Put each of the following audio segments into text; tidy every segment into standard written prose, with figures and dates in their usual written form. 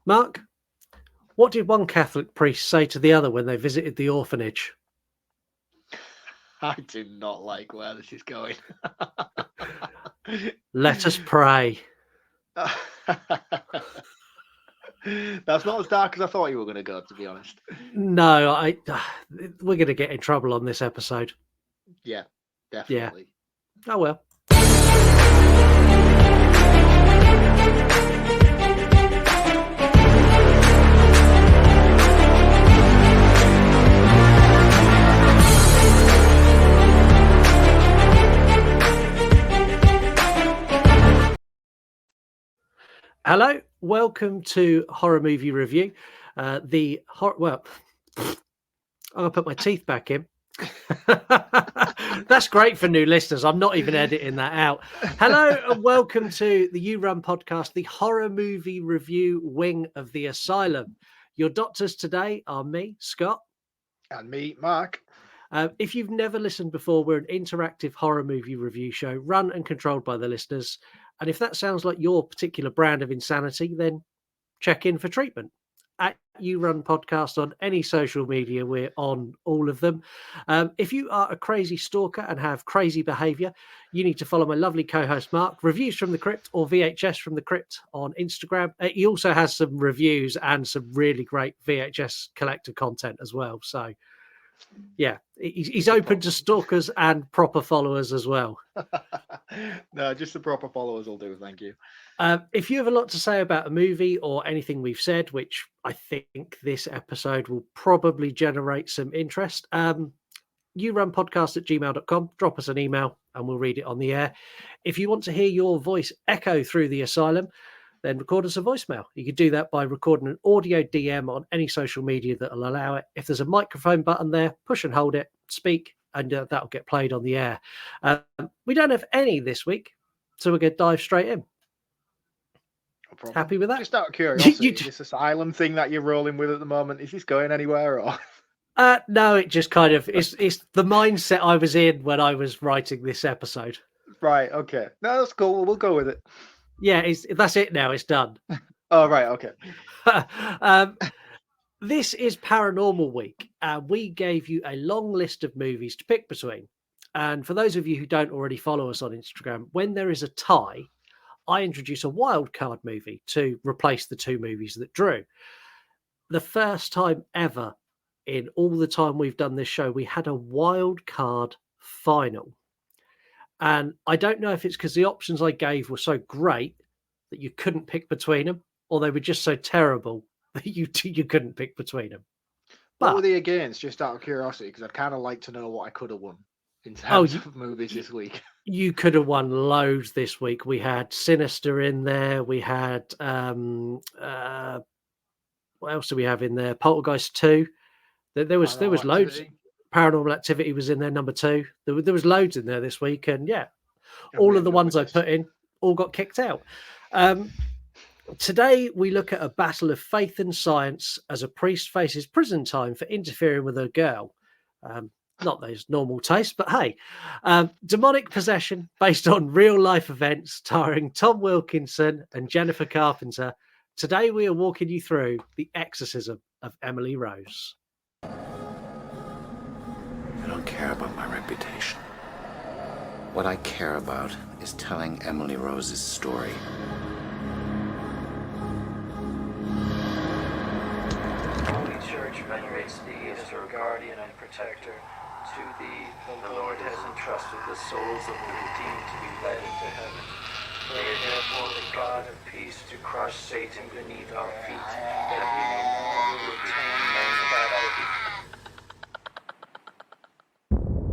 Mark, what did one Catholic priest say to the other when they visited the orphanage? I do not like where this is going. Let us pray. That's not as dark as I thought you were going to go, to be honest. No, we're going to get in trouble on this episode. Yeah, definitely. Yeah. Oh well. Hello, welcome to Horror Movie Review. Well, I'm going to put my teeth back in. That's great for new listeners. I'm not even editing that out. Hello and welcome to the You Run podcast, the Horror Movie Review wing of the Asylum. Your doctors today are me, Scott. And me, Mark. If you've never listened before, we're an interactive horror movie review show run and controlled by the listeners. And if that sounds like your particular brand of insanity, then check in for treatment. At You Run Podcast on any social media, we're on all of them. If you are a crazy stalker and have crazy behavior, you need to follow my lovely co-host Mark, Reviews from the Crypt or VHS from the Crypt on Instagram. He also has some reviews and some really great VHS collector content as well. So yeah, he's open to stalkers and proper followers as well. No, just the proper followers will do, thank you. If you have a lot to say about a movie or anything we've said, which I think this episode will probably generate some interest, yourunpodcast@gmail.com. Drop us an email and we'll read it on the air. If you want to hear your voice echo through the asylum, then record us a voicemail. You can do that by recording an audio DM on any social media that will allow it. If there's a microphone button there, push and hold it, speak, and that'll get played on the air. We don't have any this week, so we're going to dive straight in. No Happy with that? Just out of curiosity, this asylum thing that you're rolling with at the moment, is this going anywhere? Or no, it just kind of it's the mindset I was in when I was writing this episode. Right, okay. No, that's cool. We'll go with it. Yeah, that's it now. It's done. Oh, right, okay. This is Paranormal Week. We gave you a long list of movies to pick between. And for those of you who don't already follow us on Instagram, when there is a tie, I introduce a wild card movie to replace the two movies that drew. The first time ever in all the time we've done this show, we had a wild card final. And I don't know if it's because the options I gave were so great that you couldn't pick between them, or they were just so terrible that you couldn't pick between them. What were they against, just out of curiosity? Because I'd kind of like to know what I could have won in terms of movies this week. You could have won loads this week. We had Sinister in there. We had, what else do we have in there? Poltergeist 2. There was loads. Paranormal Activity was in there, number 2. There was loads in there this week, and all of the ones I put in all got kicked out. Today we look at a battle of faith and science as a priest faces prison time for interfering with a girl. Not those normal tastes, but hey, demonic possession based on real life events, starring Tom Wilkinson and Jennifer Carpenter. Today we are walking you through the Exorcism of Emily Rose. I don't care about my reputation. What I care about is telling Emily Rose's story. Holy Church venerates thee as her guardian and protector. To thee the Lord has entrusted the souls of the redeemed to be led into heaven. Pray therefore the God of peace to crush Satan beneath our feet, that we may no longer retain man's captivity.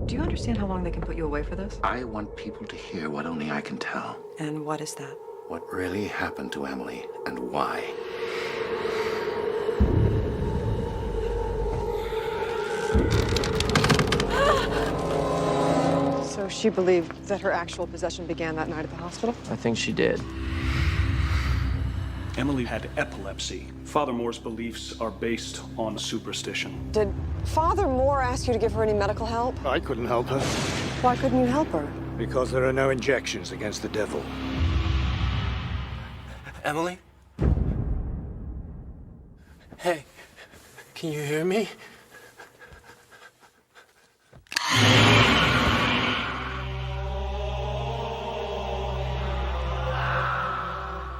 Do you understand how long they can put you away for this? I want people to hear what only I can tell. And what is that? What really happened to Emily and why. So she believed that her actual possession began that night at the hospital? I think she did. Emily had epilepsy. Father Moore's beliefs are based on superstition. Did Father Moore ask you to give her any medical help? I couldn't help her. Why couldn't you help her? Because there are no injections against the devil. Emily? Can you hear me?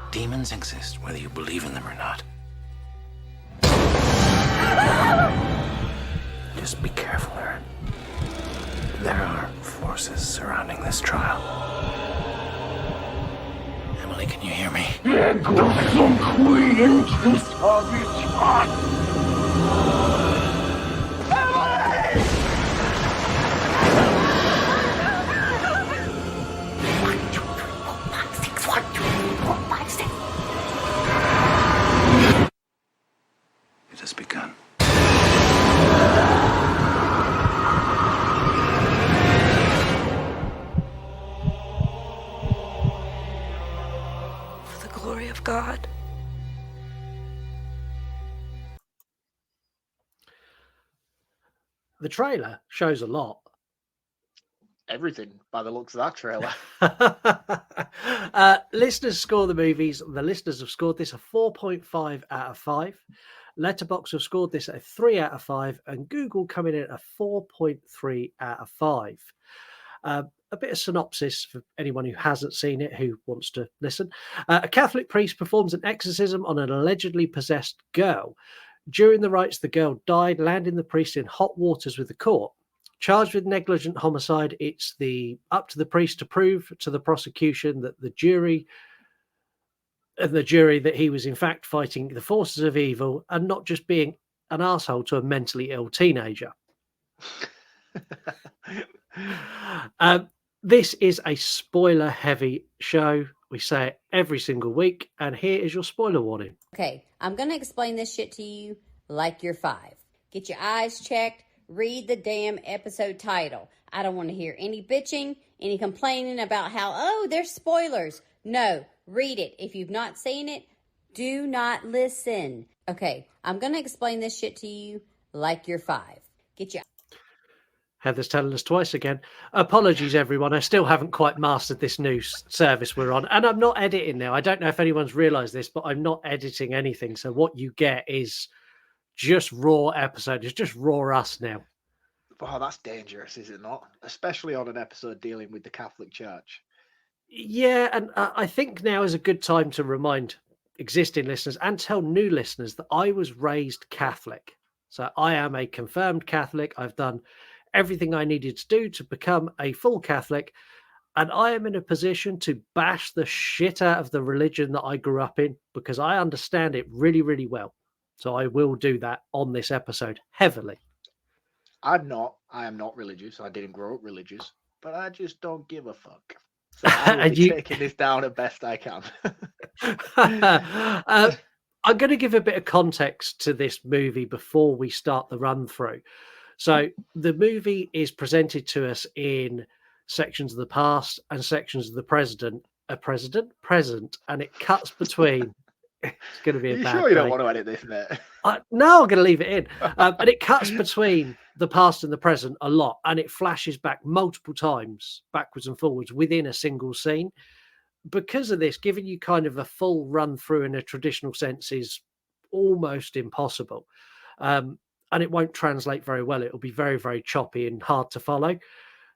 Demons exist whether you believe in them or not. Just be careful, Aaron. There are forces surrounding this trial. Emily, can you hear me? It has begun. For the glory of God. The trailer shows a lot. Everything by the looks of that trailer. Listeners score the movies. The listeners have scored this a 4.5 out of 5. Letterboxd have scored this a 3 out of 5, and Google coming in at a 4.3 out of 5. A bit of synopsis for anyone who hasn't seen it, who wants to listen. A Catholic priest performs an exorcism on an allegedly possessed girl. During the rites, the girl died, landing the priest in hot waters with the court. Charged with negligent homicide, it's up to the priest to prove to the prosecution that the jury that he was in fact fighting the forces of evil and not just being an asshole to a mentally ill teenager. This is a spoiler-heavy show. We say it every single week, and here is your spoiler warning. Okay, I'm going to explain this shit to you like you're 5. Get your eyes checked. Read the damn episode title. I don't want to hear any bitching, any complaining about how, oh, there's spoilers. No, read it. If you've not seen it, do not listen. Okay, I'm going to explain this shit to you like you're 5. Get your Heather's telling us twice again. Apologies, everyone. I still haven't quite mastered this new service we're on. And I'm not editing now. I don't know if anyone's realised this, but I'm not editing anything. So what you get is just raw episode. It's just raw us now. Wow, that's dangerous, is it not? Especially on an episode dealing with the Catholic Church. Yeah, and I think now is a good time to remind existing listeners and tell new listeners that I was raised Catholic. So I am a confirmed Catholic. I've done everything I needed to do to become a full Catholic, and I am in a position to bash the shit out of the religion that I grew up in because I understand it really, really well. So I will do that on this episode heavily. I am not religious. I didn't grow up religious, but I just don't give a fuck. So I will be taking this down as best I can. I'm going to give a bit of context to this movie before we start the run through. So the movie is presented to us in sections of the past and sections of the present, and it cuts between. It's going to be a bad sure you don't day. want to edit this, mate? No, I'm going to leave it in. But it cuts between the past and the present a lot, and it flashes back multiple times, backwards and forwards, within a single scene. Because of this, giving you kind of a full run through in a traditional sense is almost impossible. And it won't translate very well. It'll be very, very choppy and hard to follow.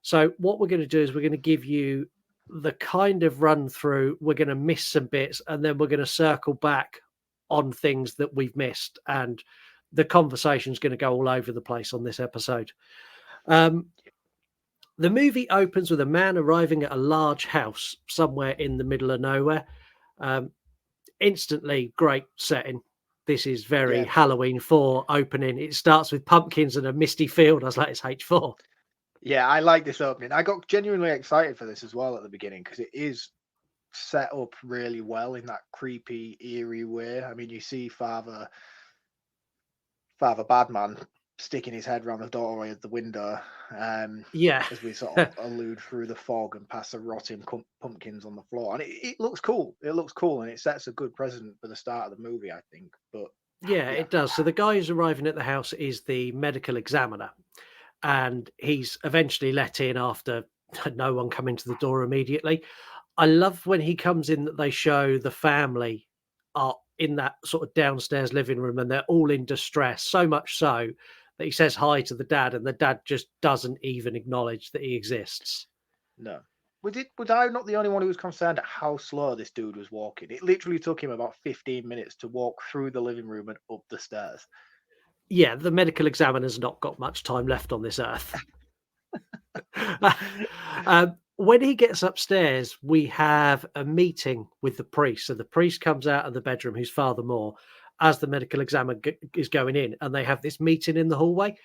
So what we're going to do is we're going to give you the kind of run through. We're going to miss some bits, and then we're going to circle back on things that we've missed. And the conversation's going to go all over the place on this episode. The movie opens with a man arriving at a large house somewhere in the middle of nowhere. Instantly, great setting. This is very Halloween 4 opening. It starts with pumpkins and a misty field. I was like, it's H4. Yeah, I like this opening. I got genuinely excited for this as well at the beginning because it is set up really well in that creepy, eerie way. I mean, you see Father Badman sticking his head around the doorway of the window. As we sort of allude through the fog and past the rotting pumpkins on the floor. And it looks cool. It looks cool, and it sets a good precedent for the start of the movie, I think. But yeah, it does. So the guy who's arriving at the house is the medical examiner, and he's eventually let in after no one coming to the door immediately. I love when he comes in that they show the family are in that sort of downstairs living room, and they're all in distress, so much so that he says hi to the dad, and the dad just doesn't even acknowledge that he exists. No. Was I not the only one who was concerned at how slow this dude was walking? It literally took him about 15 minutes to walk through the living room and up the stairs. Yeah, the medical examiner's not got much time left on this earth. When he gets upstairs, we have a meeting with the priest. So the priest comes out of the bedroom, who's Father Moore, as the medical examiner is going in, and they have this meeting in the hallway.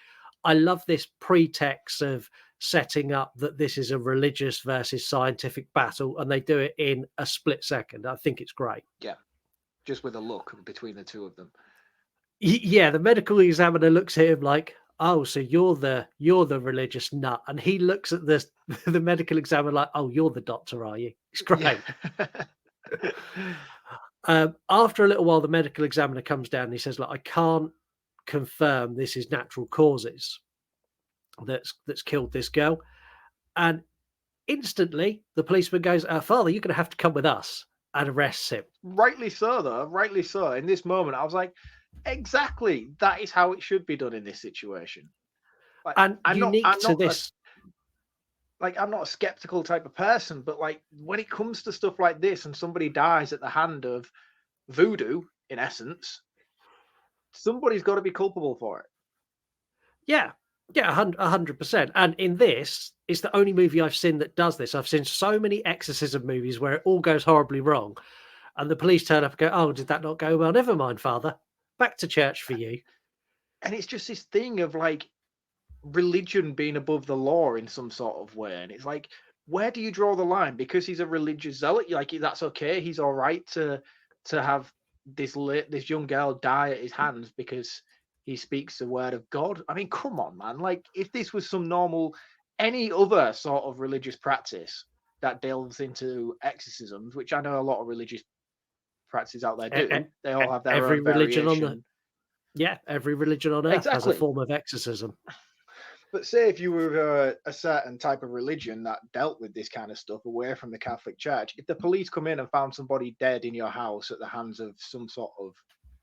I love this pretext of setting up that this is a religious versus scientific battle, and they do it in a split second. I think it's great. Yeah, just with a look between the two of them. Yeah, the medical examiner looks at him like, "Oh, so you're the religious nut," and he looks at the medical examiner like, "Oh, you're the doctor, are you?" It's great. Yeah. After a little while, the medical examiner comes down and he says, "Look, I can't confirm this is natural causes that's killed this girl," and instantly the policeman goes, "Father, you're going to have to come with us," and arrests him. Rightly so, though. Rightly so. In this moment, I was like, exactly. That is how it should be done in this situation. Like, And I'm unique not to this. I'm not a skeptical type of person, but like when it comes to stuff like this and somebody dies at the hand of voodoo, in essence, somebody's got to be culpable for it. Yeah, 100%. And in this, it's the only movie I've seen that does this. I've seen so many exorcism movies where it all goes horribly wrong, and the police turn up and go, "Oh, did that not go well? Never mind, Father. Back to church for you." And it's just this thing of like religion being above the law in some sort of way, and it's like, where do you draw the line? Because he's a religious zealot, like that's okay. He's all right to have this young girl die at his hands because he speaks the word of God. I mean, come on, man. Like, if this was some normal, any other sort of religious practice that delves into exorcisms, which I know a lot of religious practices out there do, they all have their every own religion variation. every religion on earth has a form of exorcism. But say if you were a certain type of religion that dealt with this kind of stuff away from the Catholic Church, if the police come in and found somebody dead in your house at the hands of some sort of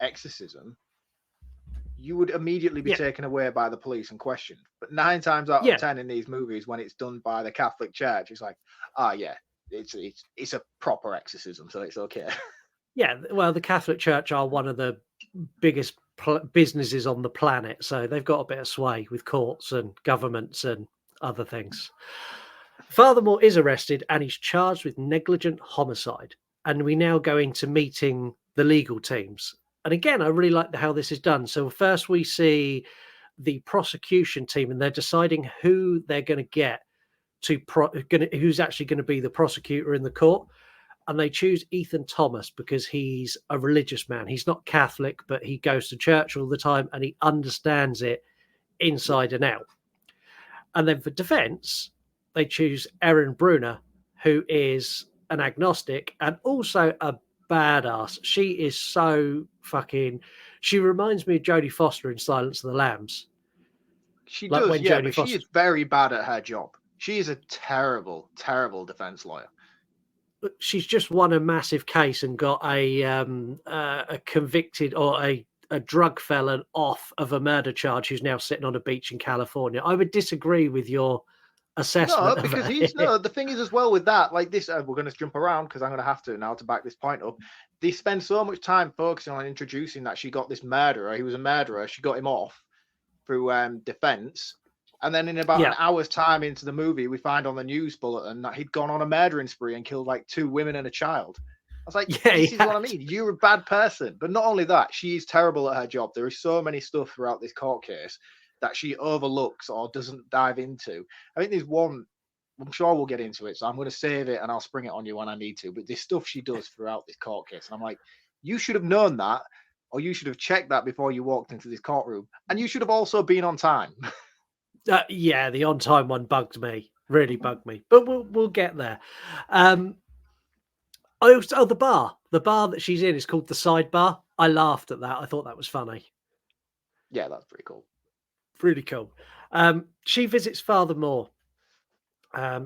exorcism, you would immediately be taken away by the police and questioned. But 9 times out of 10 in these movies, when it's done by the Catholic Church, it's like, it's a proper exorcism, so it's okay. Yeah, well, the Catholic Church are one of the biggest businesses on the planet, so they've got a bit of sway with courts and governments and other things. Father Moore is arrested and he's charged with negligent homicide, and we now go into meeting the legal teams. And again, I really like how this is done. So first we see the prosecution team, and they're deciding who they're going to get to who's actually going to be the prosecutor in the court. And they choose Ethan Thomas because he's a religious man. He's not Catholic, but he goes to church all the time and he understands it inside and out. And then for defense, they choose Erin Brunner, who is an agnostic and also a badass. She is so she reminds me of Jodie Foster in Silence of the Lambs. She does, but she is very bad at her job. She is a terrible, terrible defense lawyer. She's just won a massive case and got a convicted or a drug felon off of a murder charge who's now sitting on a beach in California. I would disagree with your assessment. No, because the thing is as well with that, like this, we're going to jump around because I'm going to have to now to back this point up. They spend so much time focusing on introducing that she got this murderer. He was a murderer. She got him off through defense. And then in about an hour's time into the movie, we find on the news bulletin that he'd gone on a murdering spree and killed like 2 women and a child. I was like, this is what I mean. You're a bad person. But not only that, she's terrible at her job. There is so many stuff throughout this court case that she overlooks or doesn't dive into. I think there's one, I'm sure we'll get into it, so I'm going to save it and I'll spring it on you when I need to. But there's stuff she does throughout this court case. And I'm like, you should have known that, or you should have checked that before you walked into this courtroom. And you should have also been on time. The on-time one bugged me, really bugged me, but we'll get there. The bar that she's in is called the Sidebar. I laughed at that. I thought that was funny. Yeah, that's pretty cool. Really cool. She visits Father Moore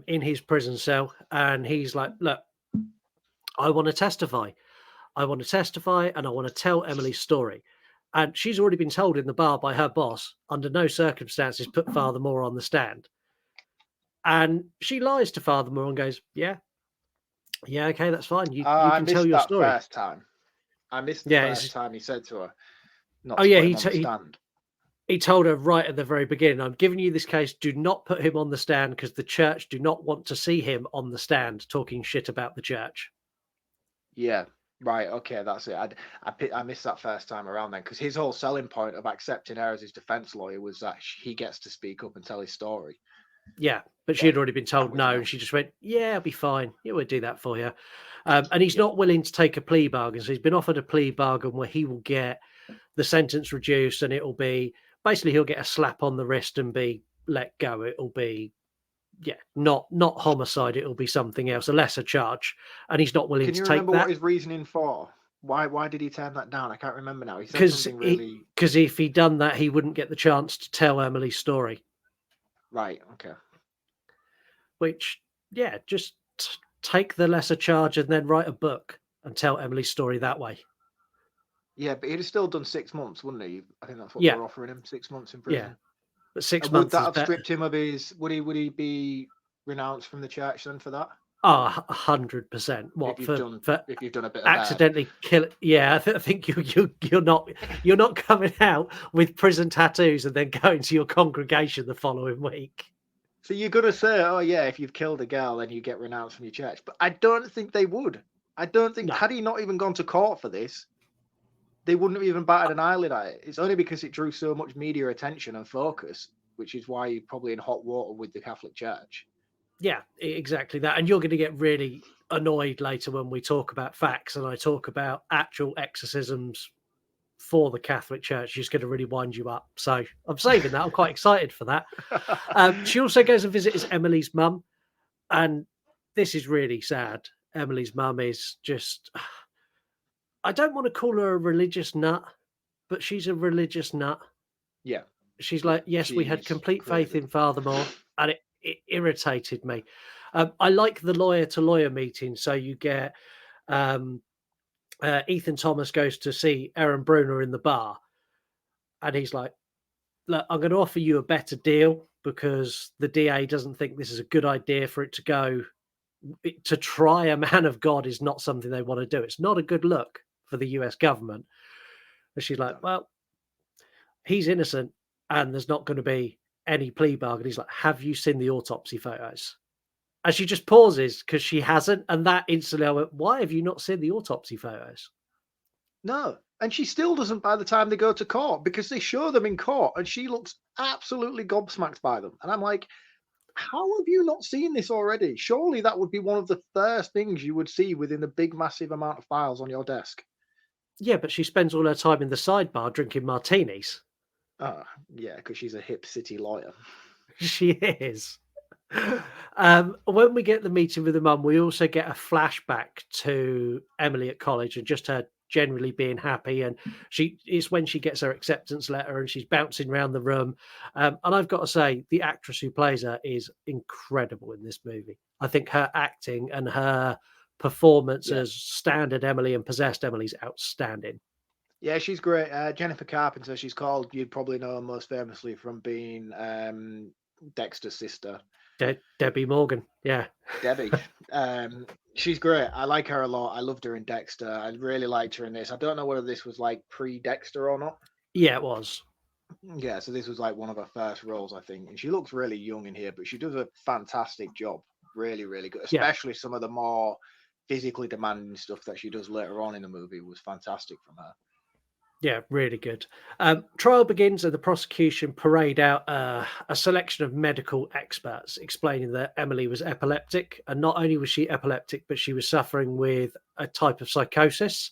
in his prison cell, and he's like, "Look, I want to testify. I want to testify and I want to tell Emily's story. And she's already been told in the bar by her boss, under no circumstances put Father Moore on the stand. And she lies to Father Moore and goes, yeah, okay, that's fine. You can tell your story. First time. I missed the first time he said to her not to put him on the stand. He told her right at the very beginning, I'm giving you this case, do not put him on the stand because the church do not want to see him on the stand talking shit about the church. Yeah, right, okay, that's it. I missed that first time around then, because his whole selling point of accepting her as his defense lawyer was that he gets to speak up and tell his story. Yeah, but she had already been told no, and she just went, yeah, I'll be fine. Yeah, we'll do that for you. And he's not willing to take a plea bargain. So he's been offered a plea bargain where he will get the sentence reduced, and it'll be basically he'll get a slap on the wrist and be let go. It'll be not homicide. It'll be something else, a lesser charge, and he's not willing to take that. Can you remember what his reasoning for? Why did he turn that down? I can't remember now. He said something really... Because if he'd done that, he wouldn't get the chance to tell Emily's story. Right, okay. Which, just take the lesser charge and then write a book and tell Emily's story that way. Yeah, but he'd have still done 6 months, wouldn't he? I think that's what they're offering him, 6 months in prison. Yeah, but 6 months. Would that have stripped him of his? Would he be renounced from the church then for that? Oh, 100%. What if you've done a bit of accidentally kill? Yeah, I think you're not coming out with prison tattoos and then going to your congregation the following week. So you're gonna say, oh yeah, if you've killed a girl, then you get renounced from your church. But I don't think they would. I don't think had he not even gone to court for this, they wouldn't have even batted an eyelid at it. It's only because it drew so much media attention and focus, which is why you're probably in hot water with the Catholic Church. Yeah, exactly that. And you're going to get really annoyed later when we talk about facts and I talk about actual exorcisms for the Catholic Church. She's going to really wind you up. So I'm saving that. I'm quite excited for that. She also goes and visits Emily's mum. And this is really sad. Emily's mum is just... I don't want to call her a religious nut, but she's a religious nut. Yeah. She's like, yes, we had complete faith in Father Moore, and it irritated me. I like the lawyer-to-lawyer meeting. So you get Ethan Thomas goes to see Aaron Bruner in the bar, and he's like, look, I'm going to offer you a better deal because the DA doesn't think this is a good idea for it to go. To try a man of God is not something they want to do. It's not a good look for the US government. And she's like, well, he's innocent and there's not going to be any plea bargain. He's like, have you seen the autopsy photos? And she just pauses because she hasn't. And that instantly I went, why have you not seen the autopsy photos? No. And she still doesn't by the time they go to court, because they show them in court and she looks absolutely gobsmacked by them. And I'm like, how have you not seen this already? Surely that would be one of the first things you would see within a big, massive amount of files on your desk. Yeah, but she spends all her time in the sidebar drinking martinis. Oh, yeah, because she's a hip city lawyer. She is. When we get the meeting with the mum, we also get a flashback to Emily at college and just her generally being happy. And it's when she gets her acceptance letter and she's bouncing around the room. And I've got to say, the actress who plays her is incredible in this movie. I think her acting and her performance as standard Emily and possessed Emily is outstanding. Yeah, she's great. Jennifer Carpenter, she's called. You'd probably know her most famously from being Dexter's sister. Debbie Morgan, yeah. Debbie. She's great. I like her a lot. I loved her in Dexter. I really liked her in this. I don't know whether this was like pre-Dexter or not. Yeah, it was. Yeah, so this was like one of her first roles, I think. And she looks really young in here, but she does a fantastic job. Really, really good. Especially some of the more physically demanding stuff that she does later on in the movie was fantastic from her. Yeah, really good. Trial begins and the prosecution parade out a selection of medical experts explaining that Emily was epileptic. And not only was she epileptic, but she was suffering with a type of psychosis.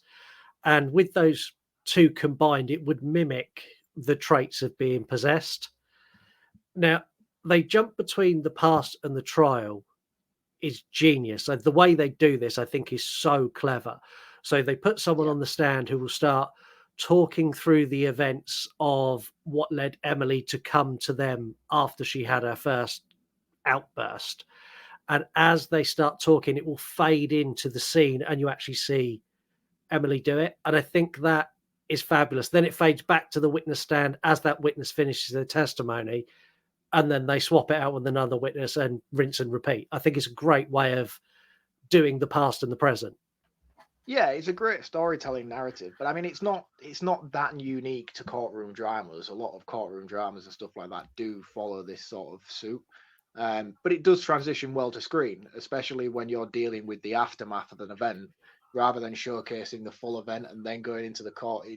And with those two combined, it would mimic the traits of being possessed. Now, they jump between the past and the trial is genius. So the way they do this, I think, is so clever. So they put someone on the stand who will start talking through the events of what led Emily to come to them after she had her first outburst. And as they start talking, it will fade into the scene and you actually see Emily do it, and I think that is fabulous. Then it fades back to the witness stand as that witness finishes their testimony, and then they swap it out with another witness and rinse and repeat. I think it's a great way of doing the past and the present. Yeah, it's a great storytelling narrative, but I mean, it's not that unique to courtroom dramas. A lot of courtroom dramas and stuff like that do follow this sort of suit, but it does transition well to screen, especially when you're dealing with the aftermath of an event rather than showcasing the full event and then going into the court.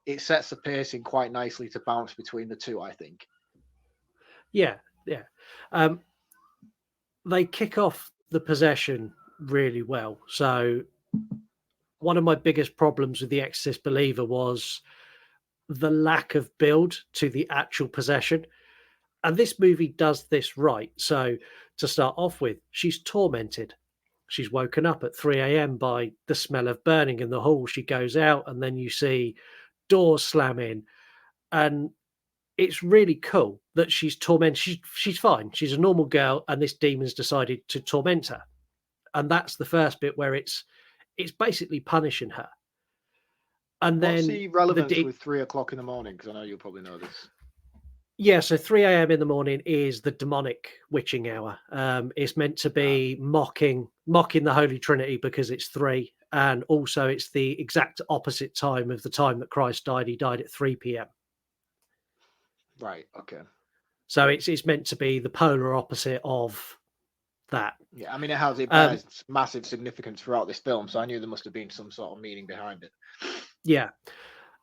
It sets the pacing quite nicely to bounce between the two, I think. Yeah. They kick off the possession really well. So one of my biggest problems with The Exorcist Believer was the lack of build to the actual possession. And this movie does this right. So to start off with, she's tormented. She's woken up at 3 a.m. by the smell of burning in the hall. She goes out, and then you see doors slamming. And it's really cool that she's tormented. She's fine. She's a normal girl, and this demon's decided to torment her. And that's the first bit where it's basically punishing her. And What's then the relevance with 3 o'clock in the morning? Because I know you'll probably know this. Yeah, so 3 a.m. in the morning is the demonic witching hour. It's meant to be mocking the Holy Trinity because it's 3, and also it's the exact opposite time of the time that Christ died. He died at 3 p.m. Right. Okay. So it's meant to be the polar opposite of that. Yeah, I mean, it bears massive significance throughout this film, so I knew there must have been some sort of meaning behind it. Yeah.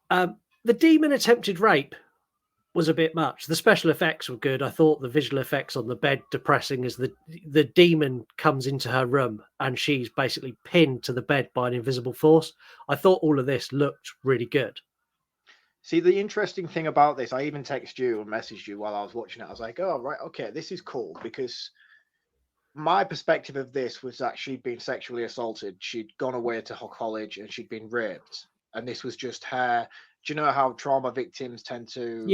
The demon attempted rape was a bit much. The special effects were good. I thought the visual effects on the bed depressing as the demon comes into her room and she's basically pinned to the bed by an invisible force. I thought all of this looked really good. See, the interesting thing about this, I even texted you and messaged you while I was watching it. I was like, oh, right, okay, this is cool, because my perspective of this was that she'd been sexually assaulted. She'd gone away to college and she'd been raped. And this was just her. Do you know how trauma victims tend to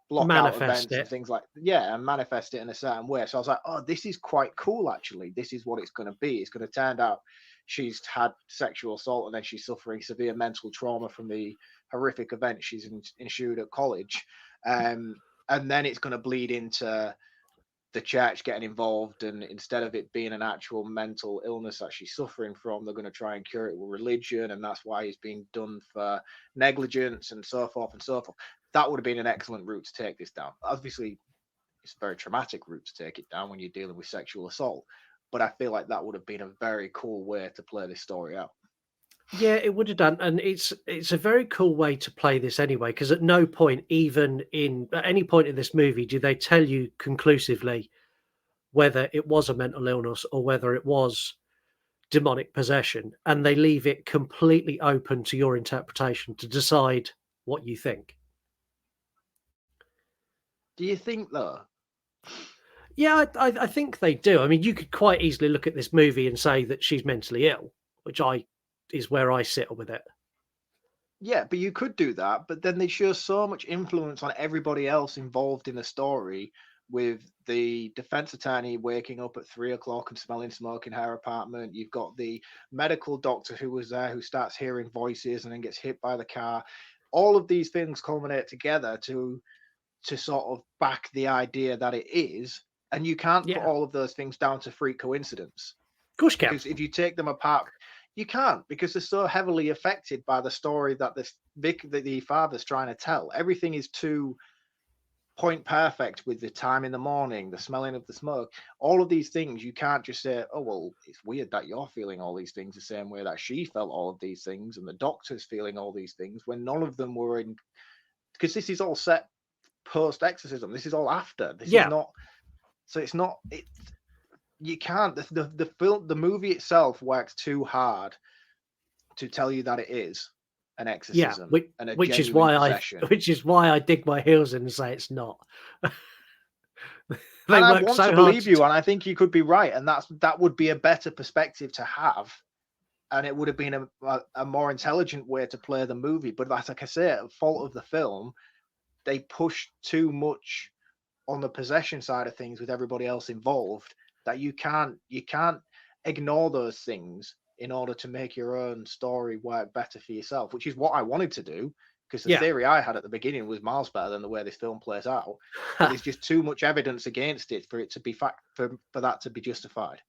block out events and things like and manifest it in a certain way? So I was like, oh, this is quite cool, actually. This is what it's going to be. It's going to turn out she's had sexual assault and then she's suffering severe mental trauma from the horrific event she's ensued at college. And then it's going to bleed into the church getting involved, and instead of it being an actual mental illness that she's suffering from, they're going to try and cure it with religion, and that's why it's being done for negligence and so forth and so forth. That would have been an excellent route to take this down. Obviously, it's a very traumatic route to take it down when you're dealing with sexual assault, but I feel like that would have been a very cool way to play this story out. Yeah, it would have done, and it's a very cool way to play this anyway, because at no point, at any point in this movie, do they tell you conclusively whether it was a mental illness or whether it was demonic possession, and they leave it completely open to your interpretation to decide what you think. Do you think, though? Yeah, I think they do. I mean, you could quite easily look at this movie and say that she's mentally ill, which is where I sit with it. Yeah, but you could do that, but then they show so much influence on everybody else involved in the story, with the defense attorney waking up at 3 o'clock and smelling smoke in her apartment. You've got the medical doctor who was there, who starts hearing voices and then gets hit by the car. All of these things culminate together to sort of back the idea that it is, and you can't put all of those things down to freak coincidence. Of course you can. Because if you take them apart, you can't, because they're so heavily affected by the story that the father's trying to tell. Everything is too point perfect, with the time in the morning, the smelling of the smoke, all of these things. You can't just say, oh, well, it's weird that you're feeling all these things the same way that she felt all of these things, and the doctor's feeling all these things, when none of them were in, because this is all set post-exorcism. This is all after. This is not, so it's not, you can't, the movie itself works too hard to tell you that it is an exorcism, which is why I dig my heels in and say it's not. And I want to believe you, and I think you could be right, and that would be a better perspective to have, and it would have been a more intelligent way to play the movie. But that's, like I say, a fault of the film. They push too much on the possession side of things with everybody else involved, that you can't ignore those things in order to make your own story work better for yourself, which is what I wanted to do. Because the theory I had at the beginning was miles better than the way this film plays out. But there's just too much evidence against it for it to be for that to be justified.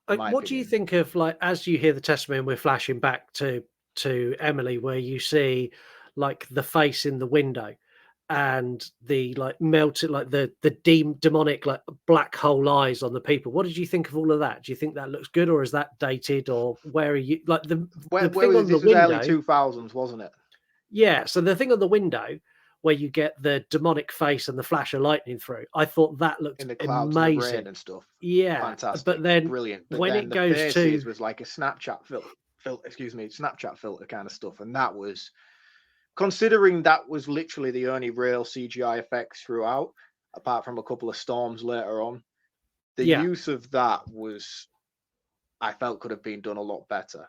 What do you think of, like, as you hear the testimony and we're flashing back to Emily, where you see like the face in the window and the like melted, like the demonic like black hole eyes on the people? What did you think of all of that? Do you think that looks good, or is that dated, or where are you like the thing on the window? Early 2000s, wasn't it? Yeah, so the thing on the window where you get the demonic face and the flash of lightning through, I thought that looked in the clouds amazing. And the rain and stuff. Yeah, fantastic, but then brilliant. But when then it the goes faces to was like a Snapchat Snapchat filter kind of stuff, and that was, considering that was literally the only real CGI effects throughout, apart from a couple of storms later on. The use of that was, I felt, could have been done a lot better.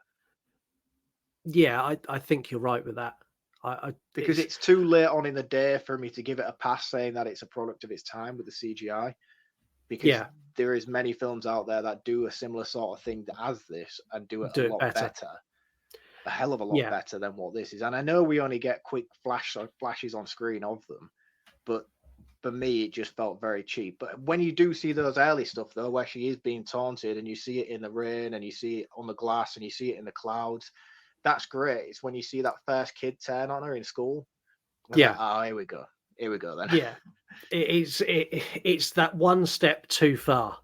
Yeah, I think you're right with that. Because it's too late on in the day for me to give it a pass saying that it's a product of its time with the CGI. Because there is many films out there that do a similar sort of thing as this and do it a lot better. A hell of a lot better than what this is. And I know we only get quick flashes on screen of them, but for me, it just felt very cheap. But when you do see those early stuff, though, where she is being taunted and you see it in the rain and you see it on the glass and you see it in the clouds, that's great. It's when you see that first kid turn on her in school. Like, oh, here we go. Here we go then. Yeah. It's that one step too far.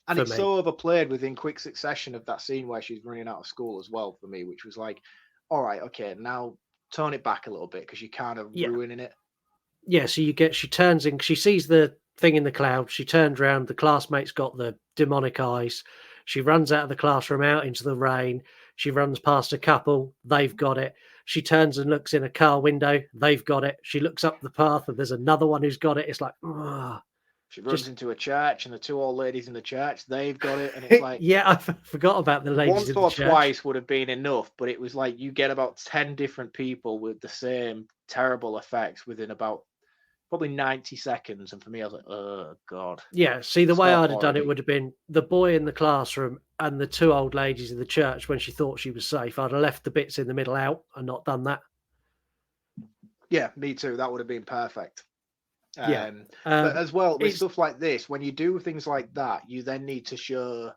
And it's so overplayed within quick succession of that scene where she's running out of school as well for me, which was like, all right, okay, now tone it back a little bit because you're kind of ruining it. Yeah, so she turns in, she sees the thing in the cloud, she turns around, the classmate's got the demonic eyes, she runs out of the classroom out into the rain, she runs past a couple, they've got it, she turns and looks in a car window, they've got it, she looks up the path and there's another one who's got it. It's like, she runs into a church and the two old ladies in the church, they've got it, and it's like, yeah, I forgot about the ladies once in the or church. twice would have been enough, but it was like you get about 10 different people with the same terrible effects within about probably 90 seconds, and for me I was like, oh god. Yeah, see, the way I'd have done it would have been the boy in the classroom and the two old ladies in the church when she thought she was safe. I'd have left the bits in the middle out and not done that. Yeah, me too. That would have been perfect. Yeah. But as well, with stuff like this, when you do things like that, you then need to show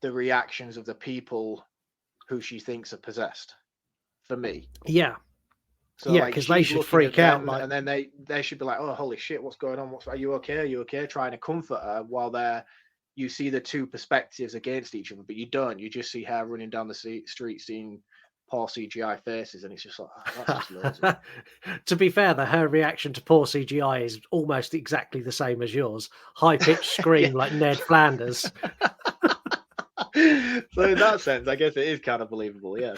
the reactions of the people who she thinks are possessed, for me. Yeah. So yeah, because they should freak out. And then they should be like, oh, holy shit, what's going on? Are you okay? Are you okay? Trying to comfort her while you see the two perspectives against each other, but you don't. You just see her running down the street seeing poor CGI faces, and it's just like, oh, that's just loads. To be fair, her reaction to poor CGI is almost exactly the same as yours. High-pitched scream like Ned Flanders. So in that sense, I guess it is kind of believable, yeah.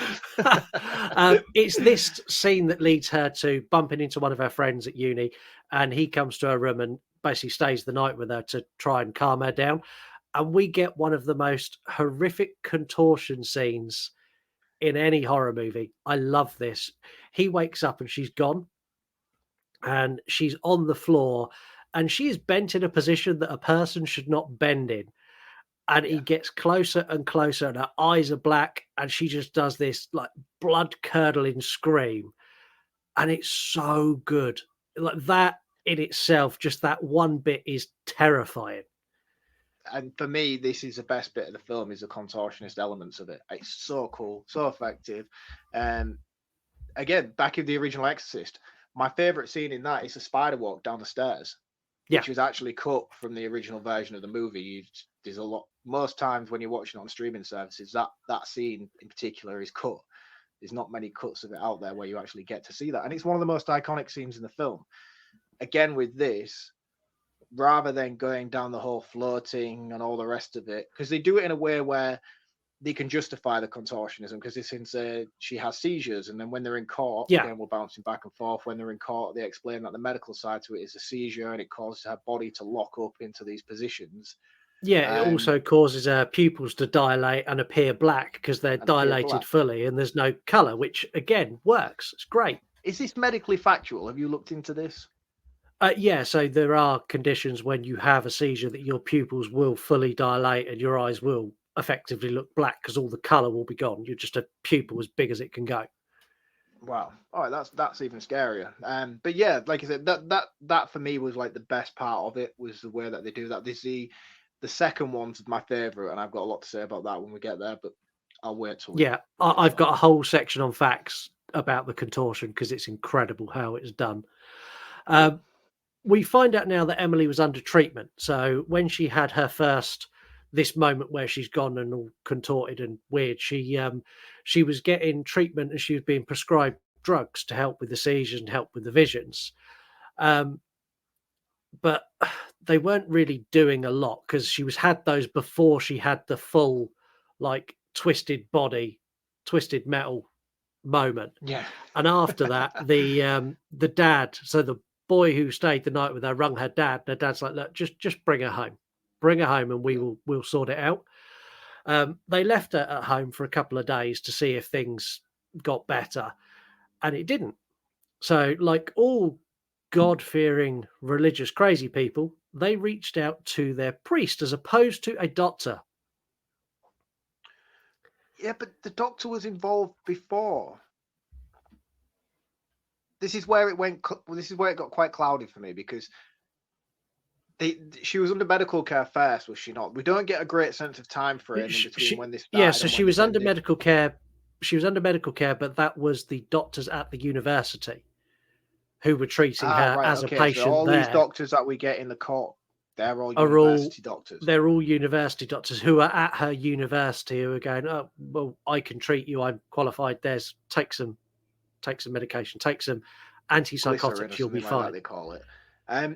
It's this scene that leads her to bumping into one of her friends at uni, and he comes to her room and basically stays the night with her to try and calm her down. And we get one of the most horrific contortion scenes in any horror movie. I love this. He wakes up and she's gone, and she's on the floor, and she is bent in a position that a person should not bend in. And he gets closer and closer, and her eyes are black, and she just does this like blood-curdling scream. And it's so good. Like that in itself, just that one bit is terrifying. And for me, this is the best bit of the film, is the contortionist elements of it. It's so cool, so effective. Again, back in the original Exorcist, my favorite scene in that is the spider walk down the stairs, which was actually cut from the original version of the movie. There's a lot, most times when you're watching on streaming services, that scene in particular is cut. There's not many cuts of it out there where you actually get to see that. And it's one of the most iconic scenes in the film. Again, with this, rather than going down the whole floating and all the rest of it, because they do it in a way where they can justify the contortionism, because it's in she has seizures, and then when they're in court, again, we're bouncing back and forth. When they're in court, they explain that the medical side to it is a seizure, and it causes her body to lock up into these positions. Yeah, it also causes her pupils to dilate and appear black because they're dilated fully, and there's no color, which again works. It's great. Is this medically factual? Have you looked into this? Yeah, so there are conditions when you have a seizure that your pupils will fully dilate and your eyes will effectively look black because all the color will be gone. You're just a pupil as big as it can go. Wow. All right, that's even scarier. But yeah, like I said, that for me was like the best part of it, was the way that they do that. The second one's my favorite, and I've got a lot to say about that when we get there, but I'll wait till I've got a whole section on facts about the contortion because it's incredible how it's done. We find out now that Emily was under treatment. So when she had her first this moment where she's gone and all contorted and weird, she was getting treatment and she was being prescribed drugs to help with the seizures and help with the visions. But they weren't really doing a lot because she had those before she had the full like twisted body, twisted metal moment. Yeah. And after that, the dad, so the boy who stayed the night with her, rung her dad. And her dad's like, look, just bring her home, and we'll sort it out. They left her at home for a couple of days to see if things got better, and it didn't. So, like all God-fearing, religious, crazy people, they reached out to their priest as opposed to a doctor. Yeah, but the doctor was involved before. This is where it went. This is where it got quite cloudy for me, because she was under medical care first, was she not? We don't get a great sense of time frame in between when this started. Yeah, so she was under medical care. She was under medical care, but that was the doctors at the university who were treating her as a patient. So all there. These doctors that we get in the court, they're all university doctors. They're all university doctors who are at her university who are going, oh, well, I can treat you. I'm qualified. Take some medication, take some antipsychotics, you'll be fine. Like they call it.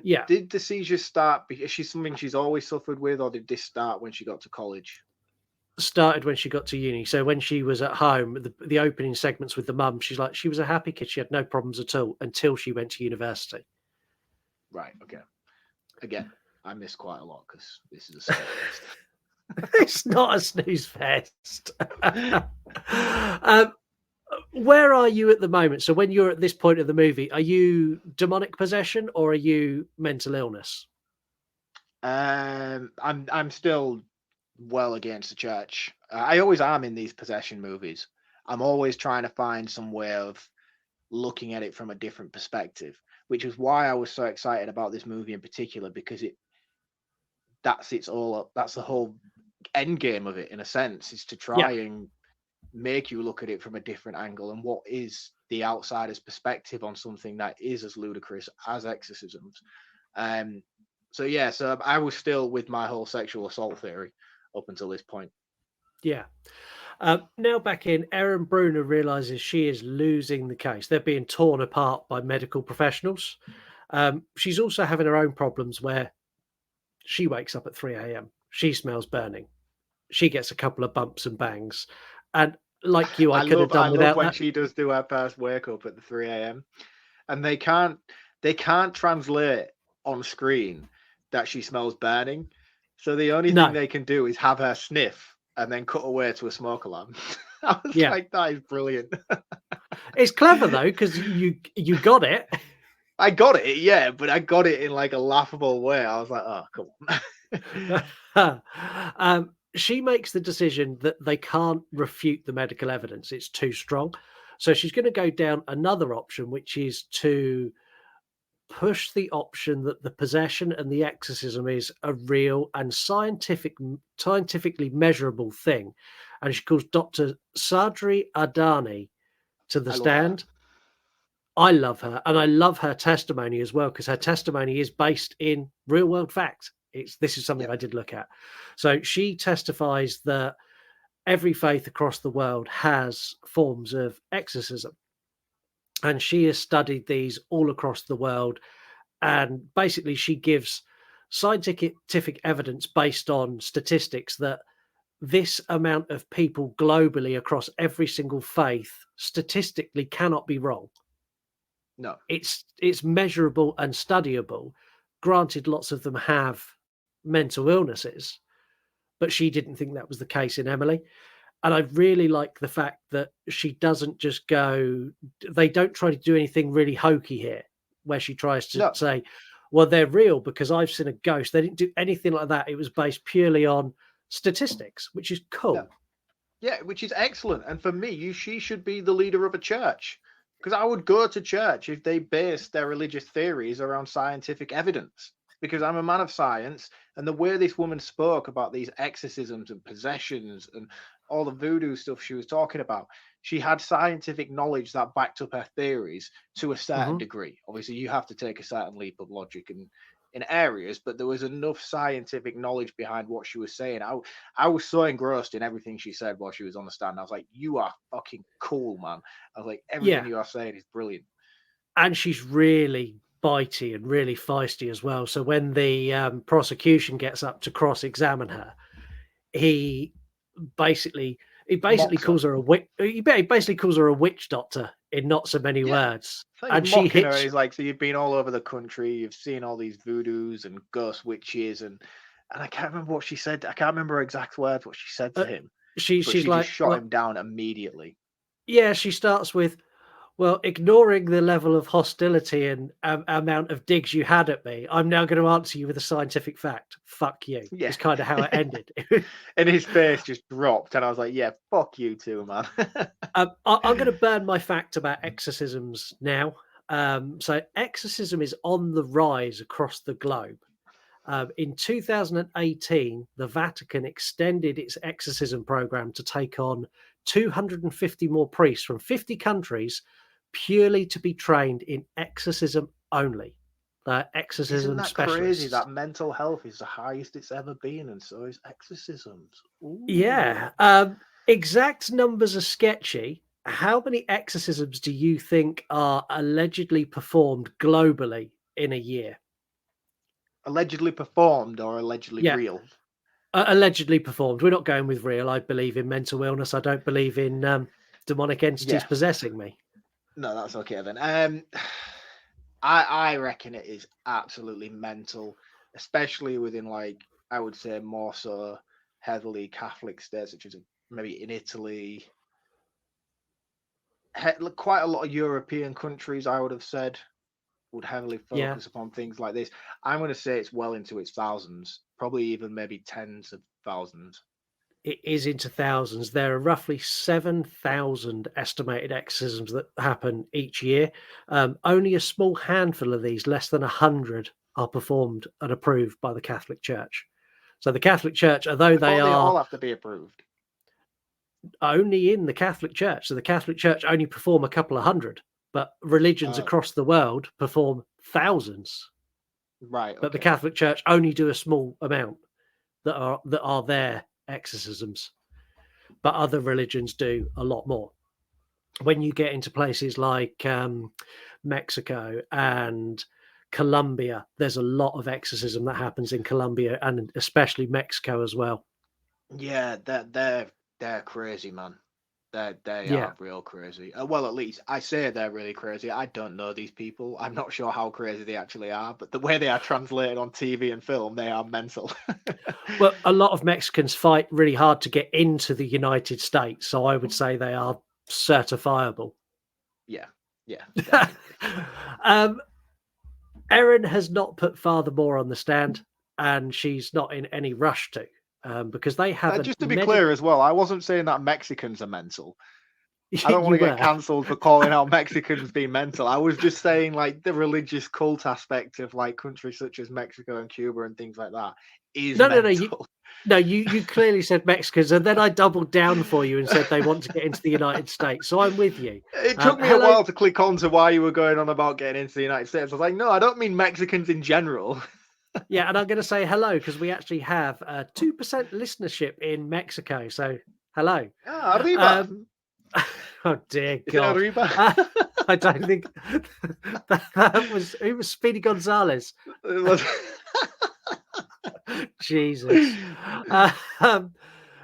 Yeah. Did the seizures start? Is she something she's always suffered with, or did this start when she got to college? Started when she got to uni. So when she was at home, the opening segments with the mum, she was a happy kid. She had no problems at all until she went to university. Right. Okay. Again, I missed quite a lot because this is a snooze fest. It's not a snooze fest. Where are you at the moment? So when you're at this point of the movie, are you demonic possession or are you mental illness? I'm still well against the church. I always am in these possession movies. I'm always trying to find some way of looking at it from a different perspective, which is why I was so excited about this movie in particular, because that's the whole end game of it, in a sense, is to try and make you look at it from a different angle, and what is the outsider's perspective on something that is as ludicrous as exorcisms. So I was still with my whole sexual assault theory up until this point. Yeah. Now back in, Erin Bruner realizes she is losing the case. They're being torn apart by medical professionals. She's also having her own problems where she wakes up at 3 a.m. She smells burning. She gets a couple of bumps and bangs. And like you, I could have done without when that. She does do her first wake up at the 3 a.m. and they can't translate on screen that she smells burning. So the only thing they can do is have her sniff and then cut away to a smoke alarm. I was like, that is brilliant. It's clever though, because you got it. I got it, yeah, but I got it in like a laughable way. I was like, oh, come on. She makes the decision that they can't refute the medical evidence. It's too strong. So she's going to go down another option, which is to push the option that the possession and the exorcism is a real and scientifically measurable thing. And she calls Dr. Sadri Adani to the stand. I love her, and I love her testimony as well, because her testimony is based in real world fact. This is something I did look at. So she testifies that every faith across the world has forms of exorcism, and she has studied these all across the world. And basically, she gives scientific evidence based on statistics that this amount of people globally across every single faith statistically cannot be wrong. No, it's measurable and studyable. Granted, lots of them have mental illnesses, but she didn't think that was the case in Emily. And I really like the fact that she doesn't just go, they don't try to do anything really hokey here, where she tries to say, well, they're real because I've seen a ghost. They didn't do anything like that. It was based purely on statistics, which is cool. Yeah, which is excellent. And for me, she should be the leader of a church, because I would go to church if they based their religious theories around scientific evidence, because I'm a man of science. And the way this woman spoke about these exorcisms and possessions and all the voodoo stuff she was talking about, she had scientific knowledge that backed up her theories to a certain degree. Obviously, you have to take a certain leap of logic in areas, but there was enough scientific knowledge behind what she was saying. I was so engrossed in everything she said while she was on the stand. I was like, you are fucking cool, man. I was like, everything you are saying is brilliant. And she's really bitey and really feisty as well. So when the prosecution gets up to cross-examine her, he basically calls her a witch. He basically calls her a witch doctor in not so many words. And she mocking her. He's like, so you've been all over the country, you've seen all these voodoos and ghost witches, and I can't remember what she said. I can't remember her exact words, what she said to him. She like, just shot him down immediately. Yeah, she starts with, well, ignoring the level of hostility and amount of digs you had at me, I'm now going to answer you with a scientific fact. Fuck you. Yeah. It's kind of how it ended. And his face just dropped, and I was like, yeah, fuck you too, man. I'm going to burn my fact about exorcisms now. So exorcism is on the rise across the globe. In 2018, the Vatican extended its exorcism program to take on 250 more priests from 50 countries, purely to be trained in exorcism only. Exorcism Isn't that specialists. Crazy that mental health is the highest it's ever been, and so is exorcisms. Ooh. Yeah. Exact numbers are sketchy. How many exorcisms do you think are allegedly performed globally in a year? Allegedly performed or allegedly real? Allegedly performed. We're not going with real. I believe in mental illness. I don't believe in demonic entities possessing me. No, that's okay then. I reckon it is absolutely mental, especially within, like, I would say more so heavily Catholic states, such as maybe in Italy. Quite a lot of European countries, I would have said, would heavily focus upon things like this. I'm going to say it's well into its thousands, probably even maybe tens of thousands. It is into thousands. There are roughly 7,000 estimated exorcisms that happen each year. Only a small handful of these, less than 100, are performed and approved by the Catholic Church. So the Catholic Church, although they all have to be approved, only in the Catholic Church. So the Catholic Church only perform a couple of hundred, but religions across the world perform thousands. Right. Okay. But the Catholic Church only do a small amount that are their exorcisms, but other religions do a lot more. When you get into places like Mexico and Colombia, there's a lot of exorcism that happens in Colombia and especially Mexico as well. Yeah, they're crazy, man. They are real crazy. Well, at least I say they're really crazy. I don't know these people. I'm not sure how crazy they actually are, but the way they are translated on TV and film, they are mental. Well, a lot of Mexicans fight really hard to get into the United States, so I would say they are certifiable. Yeah. Erin has not put Father Moore on the stand, and she's not in any rush to. Because they haven't. Just to be clear as well, I wasn't saying that Mexicans are mental. I don't want to get cancelled for calling out Mexicans being mental. I was just saying, like, the religious cult aspect of, like, countries such as Mexico and Cuba and things like that is mental. You clearly said Mexicans, and then I doubled down for you and said they want to get into the United States. So I'm with you. It took me a while to click on to why you were going on about getting into the United States. I was like, no, I don't mean Mexicans in general. Yeah, and I'm going to say hello because we actually have 2% listenership in Mexico. So hello. Arriba. Oh dear God! Arriba? I don't think that was. Who was Speedy Gonzalez? Jesus.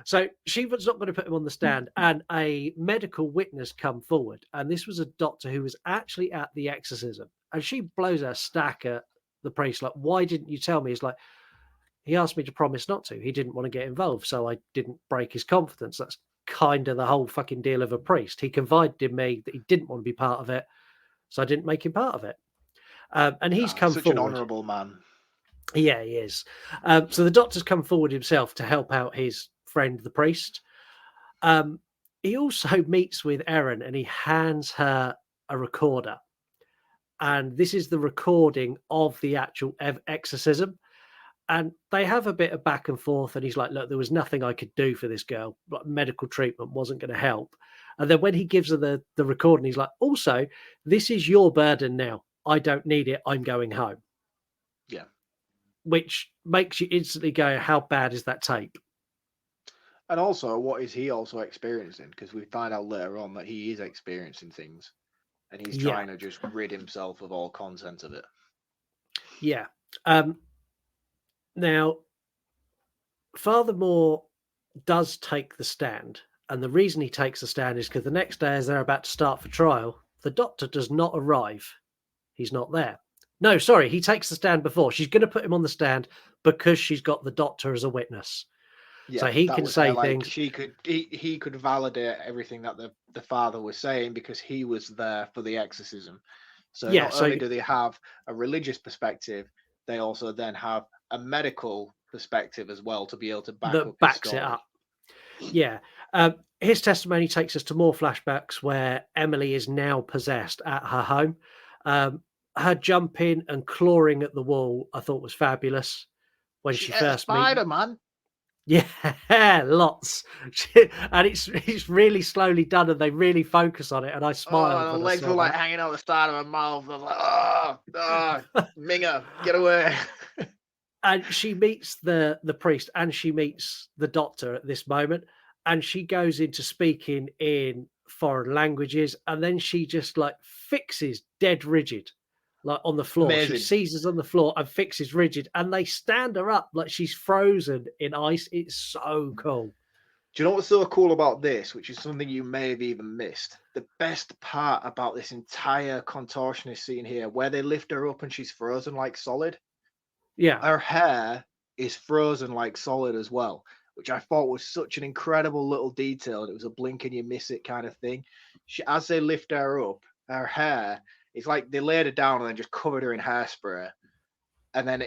So she was not going to put him on the stand, and a medical witness come forward, and this was a doctor who was actually at the exorcism, and she blows her stack at the priest, like, why didn't you tell me? He's like, he asked me to promise not to. He didn't want to get involved, so I didn't break his confidence. That's kind of the whole fucking deal of a priest. He confided in me that he didn't want to be part of it, so I didn't make him part of it. And he's come such forward. an honourable man. Yeah, he is. So the doctor's come forward himself to help out his friend, the priest. He also meets with Erin and he hands her a recorder. And this is the recording of the actual exorcism. And they have a bit of back and forth. And he's like, look, there was nothing I could do for this girl. Like, medical treatment wasn't going to help. And then when he gives her the recording, he's like, also, this is your burden now. I don't need it. I'm going home. Yeah. Which makes you instantly go, how bad is that tape? And also, what is he also experiencing? Because we find out later on that he is experiencing things. And he's trying to just rid himself of all content of it. Yeah. Now, Father Moore does take the stand. And the reason he takes the stand is because the next day, as they're about to start for trial, the doctor does not arrive. He's not there. No, sorry, he takes the stand before. She's going to put him on the stand because she's got the doctor as a witness. Yeah, so he can say things. He could validate everything that the father was saying because he was there for the exorcism. So not only do they have a religious perspective, they also then have a medical perspective as well to be able to back up his story. It up. Yeah. His testimony takes us to more flashbacks where Emily is now possessed at her home. Her jumping and clawing at the wall, I thought was fabulous when she first Spider-Man. Yeah, lots. And it's really slowly done and they really focus on it. And I smiled. Oh, the legs were like hanging out the side of her mouth. I was like, oh, Minga, get away. And she meets the priest and she meets the doctor at this moment. And she goes into speaking in foreign languages. And then she just like fixes dead rigid, like on the floor. Amazing. She seizes on the floor and fixes rigid. And they stand her up like she's frozen in ice. It's so cool. Do you know what's so cool about this, which is something you may have even missed? The best part about this entire contortionist scene here, where they lift her up and she's frozen like solid. Yeah. Her hair is frozen like solid as well, which I thought was such an incredible little detail. It was a blink and you miss it kind of thing. As they lift her up, her hair, it's like they laid her down and then just covered her in hairspray. And then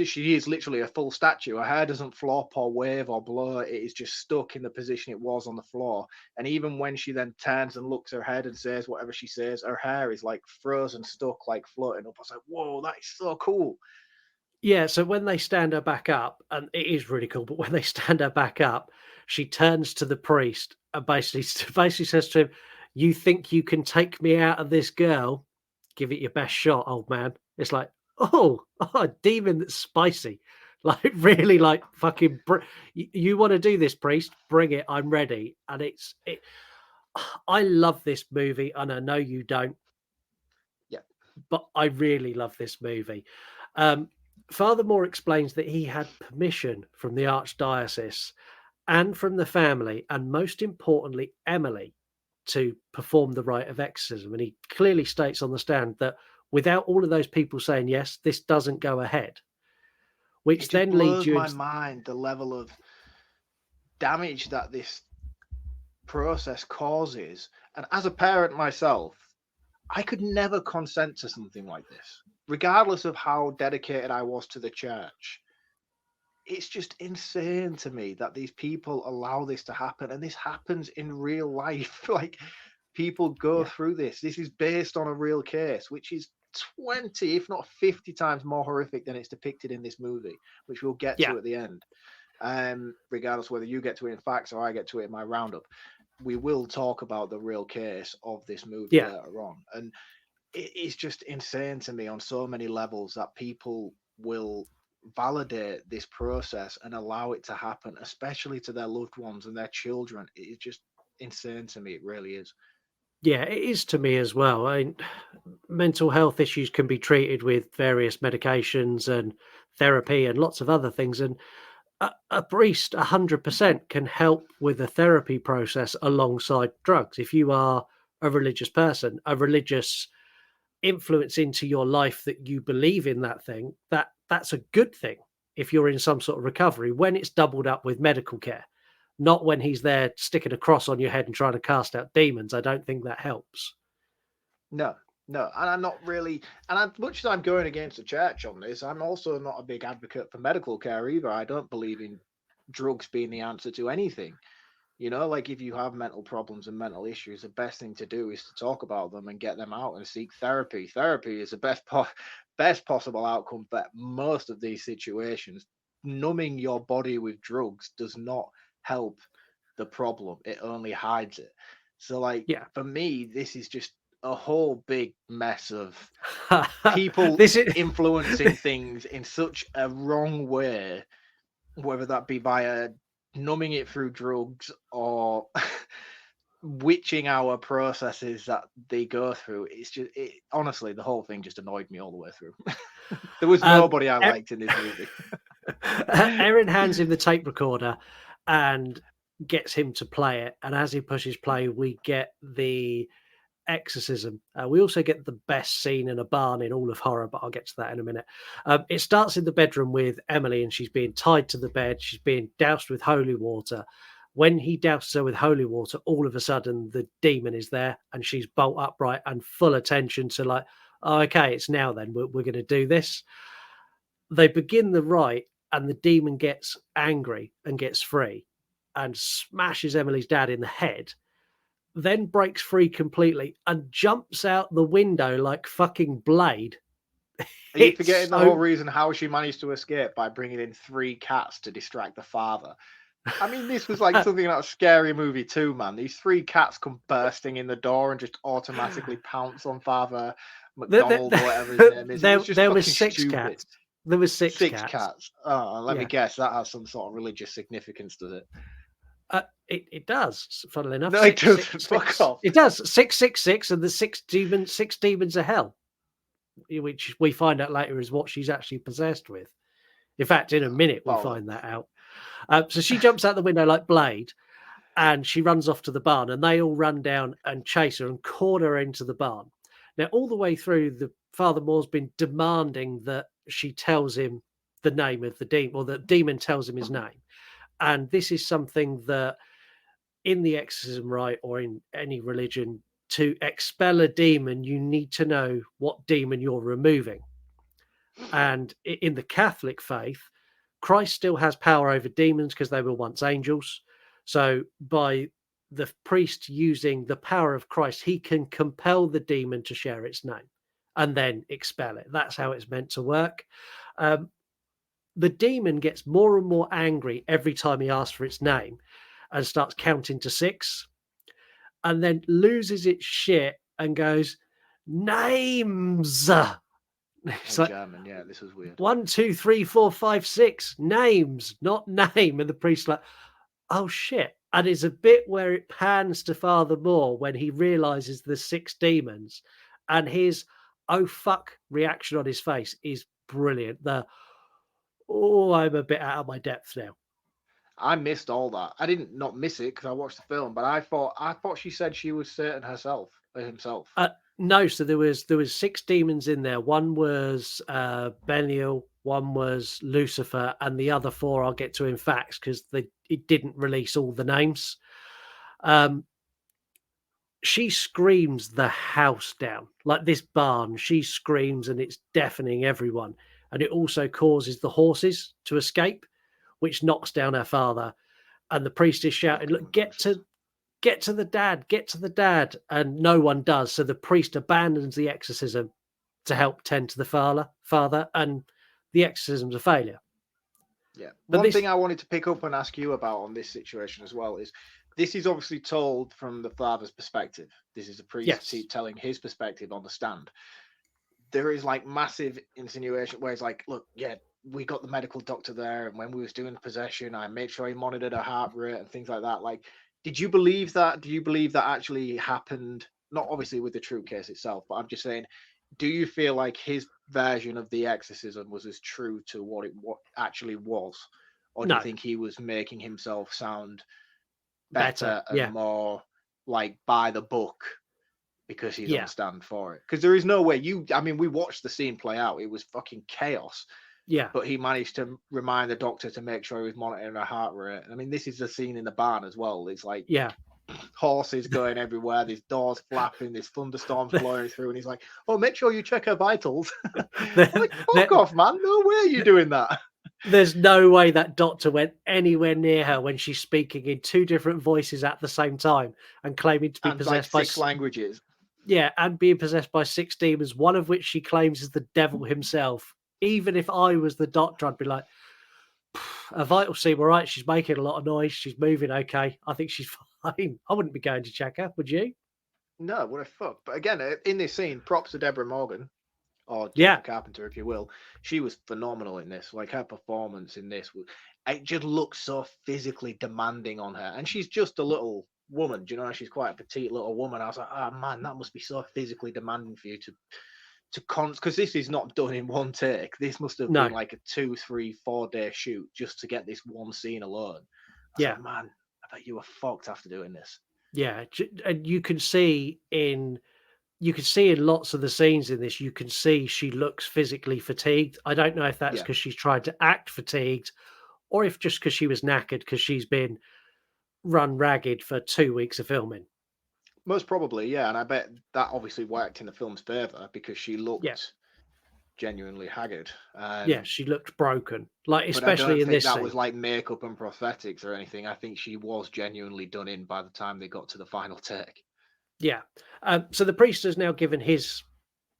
she is literally a full statue. Her hair doesn't flop or wave or blow. It is just stuck in the position it was on the floor. And even when she then turns and looks her head and says whatever she says, her hair is like frozen, stuck, like floating up. I was like, whoa, that is so cool. Yeah, so when they stand her back up, and it is really cool, but when they stand her back up, she turns to the priest and basically says to him, you think you can take me out of this girl? Give it your best shot, old man. It's like, oh, a demon that's spicy. Like, really, like, fucking, you want to do this, priest? Bring it. I'm ready. And I love this movie, and I know you don't. Yeah. But I really love this movie. Father Moore explains that he had permission from the archdiocese and from the family, and most importantly, Emily, to perform the rite of exorcism. And he clearly states on the stand that without all of those people saying yes, this doesn't go ahead. Which then leads you my mind the level of damage that this process causes. And as a parent myself, I could never consent to something like this, regardless of how dedicated I was to the church. It's just insane to me that these people allow this to happen, and this happens in real life. Like, people go through this. This is based on a real case, which is 20, if not 50 times more horrific than it's depicted in this movie, which we'll get to at the end. Regardless whether you get to it in facts or I get to it in my roundup, we will talk about the real case of this movie later on. And it's just insane to me on so many levels that people will validate this process and allow it to happen, especially to their loved ones and their children. It's just insane to me. It really is. Yeah, it is to me as well. I mean, mental health issues can be treated with various medications and therapy and lots of other things. And a priest 100% can help with the therapy process alongside drugs. If you are a religious person, a religious influence into your life that you believe in that thing, that's a good thing if you're in some sort of recovery, when it's doubled up with medical care, not when he's there sticking a cross on your head and trying to cast out demons. I don't think that helps. No, No, and I'm not really, and as much as I'm going against the church on this, I'm also not a big advocate for medical care either. I don't believe in drugs being the answer to anything. You know, like if you have mental problems and mental issues, the best thing to do is to talk about them and get them out and seek therapy. Therapy is the best possible outcome for most of these situations. Numbing your body with drugs does not help the problem. It only hides it. So, like, Yeah. for me, this is just a whole big mess of people influencing things in such a wrong way, whether that be via numbing it through drugs or witching our processes that they go through. It's just, honestly, the whole thing just annoyed me all the way through. There was nobody I liked in this movie. Erin hands him the tape recorder and gets him to play it. And as he pushes play, we get the Exorcism. We also get the best scene in a barn in all of horror, but I'll get to that in a minute. It starts in the bedroom with Emily, and she's being tied to the bed. She's being doused with holy water. When he douses her with holy water, all of a sudden the demon is there, and she's bolt upright and full attention to like, oh, okay, it's now then. We're going to do this. They begin the rite, and the demon gets angry and gets free and smashes Emily's dad in the head, then breaks free completely and jumps out the window like fucking Blade. Are you forgetting the whole reason how she managed to escape? By bringing in 3 cats to distract the father. I mean, this was like something out of Scary Movie 2, man. These 3 cats come bursting in the door and just automatically pounce on Father McDonald or whatever his name is. There was 6 stupid. cats. There was 6 cats. Oh, let me guess. That has some sort of religious significance, does it? It does, funnily enough. No, it doesn't. Fuck off. It does. 666 and the 6 demons of hell, which we find out later is what she's actually possessed with. In fact, in a minute we'll find that out. So she jumps out the window like Blade, and she runs off to the barn, and they all run down and chase her and corner her into the barn. Now, all the way through, the Father Moore's been demanding that she tells him the name of the demon, or the demon tells him his name. And this is something that in the exorcism rite or in any religion, to expel a demon, you need to know what demon you're removing. And in the Catholic faith, Christ still has power over demons because they were once angels. So by the priest using the power of Christ, he can compel the demon to share its name and then expel it. That's how it's meant to work. The demon gets more and more angry every time he asks for its name and starts counting to 6 and then loses its shit and goes, names. It's like, German, yeah, this was weird. 1, 2, 3, 4, 5, 6 names, not name. And the priest's like, oh shit. And it's a bit where it pans to Father Moore when he realizes there's 6 demons, and his oh fuck reaction on his face is brilliant. I'm a bit out of my depth now. I missed all that. I didn't not miss it because I watched the film, but I thought she said she was Satan herself or himself. No, so there was 6 demons in there. One was Belial, one was Lucifer, and the other 4 I'll get to in facts because it didn't release all the names. She screams the house down, like this barn. She screams and it's deafening everyone. And it also causes the horses to escape, which knocks down her father. And the priest is shouting, look, get to the dad. And no one does. So the priest abandons the exorcism to help tend to the father, and the exorcism's a failure. Yeah. One thing I wanted to pick up and ask you about on this situation as well is this is obviously told from the father's perspective. This is a priest telling his perspective on the stand. There is like massive insinuation where it's like, look, yeah, we got the medical doctor there, and when we was doing the possession, I made sure he monitored her heart rate and things like that. Like, did you believe that? Do you believe that actually happened? Not obviously with the true case itself, but I'm just saying, do you feel like his version of the exorcism was as true to what actually was? Or do you think he was making himself sound better and more like by the book because he's on stand for it? Because there is no way we watched the scene play out. It was fucking chaos. Yeah. But he managed to remind the doctor to make sure he was monitoring her heart rate. I mean, this is the scene in the barn as well. It's like, horses going everywhere, there's doors flapping, there's thunderstorms blowing through, and he's like, "Oh, make sure you check her vitals." I'm like, fuck off, man! No way are you doing that. There's no way that doctor went anywhere near her when she's speaking in two different voices at the same time and claiming to be possessed by 6 languages. Yeah, and being possessed by 6 demons, one of which she claims is the devil himself. Even if I was the doctor, I'd be like, her vitals seem all right. She's making a lot of noise. She's moving okay. I think she's fine. I wouldn't be going to check her, would you? No, what a fuck. But again, in this scene, props to Deborah Morgan, or Yeah. Carpenter, if you will. She was phenomenal in this. Like, her performance in this, it just looks so physically demanding on her. And she's just a little woman, do you know? She's quite a petite little woman. I was like, oh man, that must be so physically demanding for you to because this is not done in one take. This must have been like a 2, 3, 4 day shoot just to get this one scene alone. Like, man, I bet you were fucked after doing this. Yeah, and you can see in lots of the scenes in this, you can see she looks physically fatigued. I don't know if that's because she's tried to act fatigued, or if just because she was knackered because she's been run ragged for 2 weeks of filming. Most probably, yeah, and I bet that obviously worked in the film's favour because she looked genuinely haggard. Yeah, she looked broken, like especially in this scene. That was like makeup and prosthetics or anything. I think she was genuinely done in by the time they got to the final take. Yeah, so the priest has now given his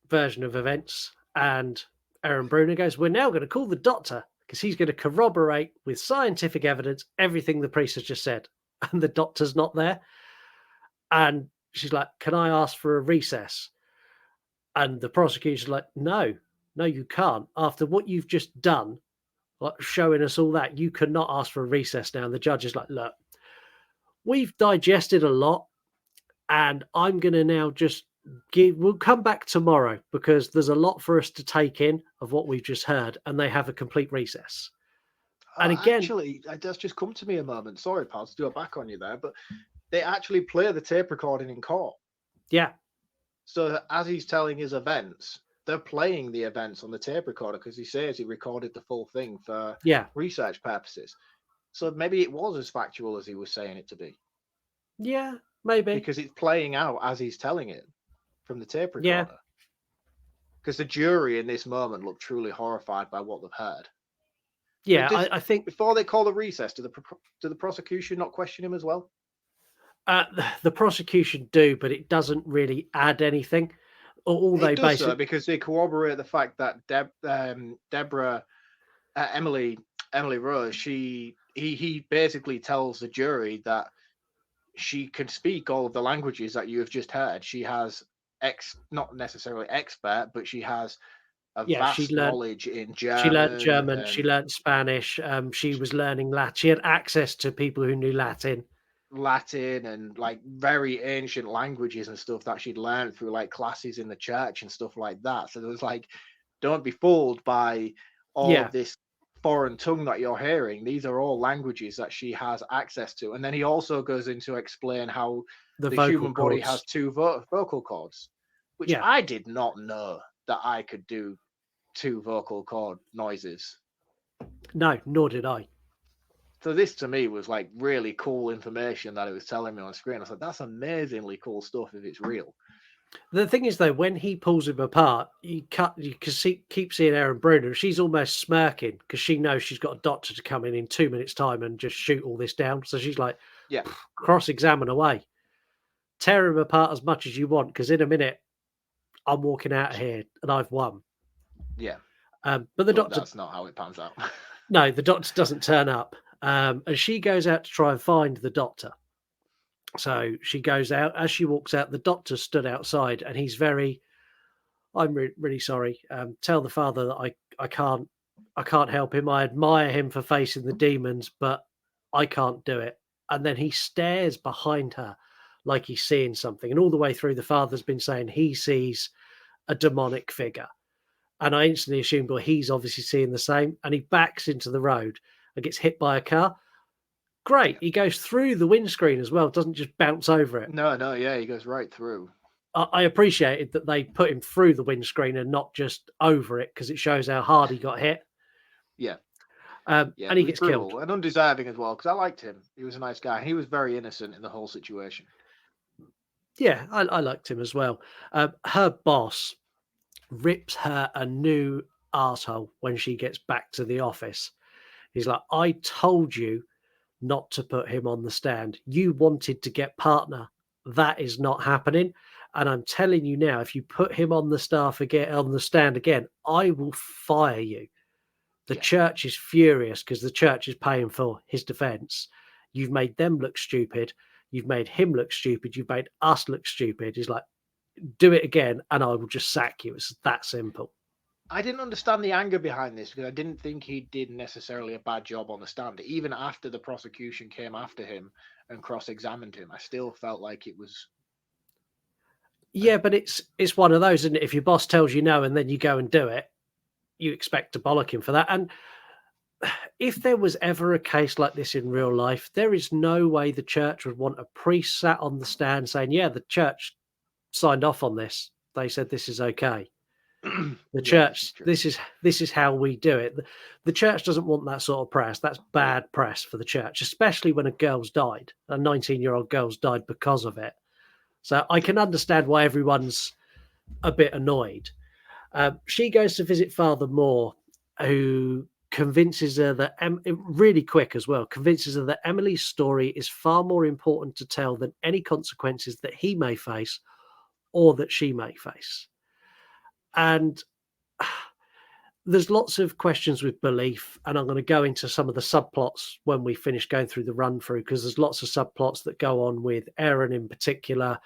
version of events, and Aaron Bruner goes, "We're now going to call the doctor because he's going to corroborate with scientific evidence everything the priest has just said." And the doctor's not there, and she's like, "Can I ask for a recess?" And the prosecutor's like, no, you can't. After what you've just done, like showing us all that, you cannot ask for a recess now. And the judge is like, look, we've digested a lot, and I'm going to now just we'll come back tomorrow because there's a lot for us to take in of what we've just heard, and they have a complete recess. And again, actually, it does just come to me a moment. Sorry, pal, to do it back on you there, but they actually play the tape recording in court. Yeah. So as he's telling his events, they're playing the events on the tape recorder because he says he recorded the full thing for research purposes. So maybe it was as factual as he was saying it to be. Yeah, maybe. Because it's playing out as he's telling it from the tape recorder. Yeah. Because the jury in this moment look truly horrified by what they've heard. Yeah, I think before they call the recess, do the prosecution not question him as well? The prosecution do, but it doesn't really add anything. All they basically because they corroborate the fact that Emily Rose, he basically tells the jury that she can speak all of the languages that you have just heard. She has not necessarily expert, but she has a vast knowledge in German. She learned German. She learned Spanish. She was learning Latin. She had access to people who knew Latin and like very ancient languages and stuff that she'd learned through like classes in the church and stuff like that. So there was like, don't be fooled by all of this foreign tongue that you're hearing. These are all languages that she has access to. And then he also goes into explain how the human body has 2 vocal cords, which I did not know that I could do 2 vocal cord noises. No, nor did I. So this to me was like really cool information that it was telling me on screen. I was like, that's amazingly cool stuff if it's real. The thing is, though, when he pulls him apart, you can keep seeing Aaron Bruner. She's almost smirking because she knows she's got a doctor to come in 2 minutes' time and just shoot all this down. So she's like, cross-examine away. Tear him apart as much as you want because in a minute, I'm walking out of here and I've won. Yeah. But the doctor... That's not how it pans out. No, the doctor doesn't turn up. And she goes out to try and find the doctor. So she goes out. As she walks out, the doctor stood outside, and he's very, "I'm really sorry. Tell the father that I can't help him. I admire him for facing the demons, but I can't do it." And then he stares behind her like he's seeing something. And all the way through, the father's been saying he sees a demonic figure. And I instantly assumed, well, he's obviously seeing the same. And he backs into the road and gets hit by a car. Great. He goes through the windscreen as well. Doesn't just bounce over it. No, he goes right through. I appreciated that they put him through the windscreen and not just over it because it shows how hard he got hit. Yeah. And he gets brutal killed. and undeserving as well, because I liked him. He was a nice guy. He was very innocent in the whole situation. Yeah, I liked him as well. Her boss rips her a new arsehole when she gets back to the office. He's like, I told you not to put him on the stand. You wanted to get partner. That is not happening. And I'm telling you now, if you put him on the stand again, I will fire you. The church is furious because the church is paying for his defense. You've made them look stupid. You've made him look stupid. You've made us look stupid. He's like, do it again and I will just sack you. It's that simple. I didn't understand the anger behind this because I didn't think he did necessarily a bad job on the stand. Even after the prosecution came after him and cross-examined him, I still felt like it was. Yeah, but it's one of those, isn't it? If your boss tells you no and then you go and do it, you expect to bollock him for that. And if there was ever a case like this in real life, there is no way the church would want a priest sat on the stand saying, yeah, the church signed off on this. They said this is okay. The church, this is how we do it. The church doesn't want that sort of press. That's bad press for the church, especially when a girl's died. A 19-year-old girl's died because of it. So I can understand why everyone's a bit annoyed. She goes to visit Father Moore, who convinces her that, really quick as well, convinces her that Emily's story is far more important to tell than any consequences that he may face or that she may face. And there's lots of questions with belief, and I'm going to go into some of the subplots when we finish going through the run through, because there's lots of subplots that go on with Aaron in particular,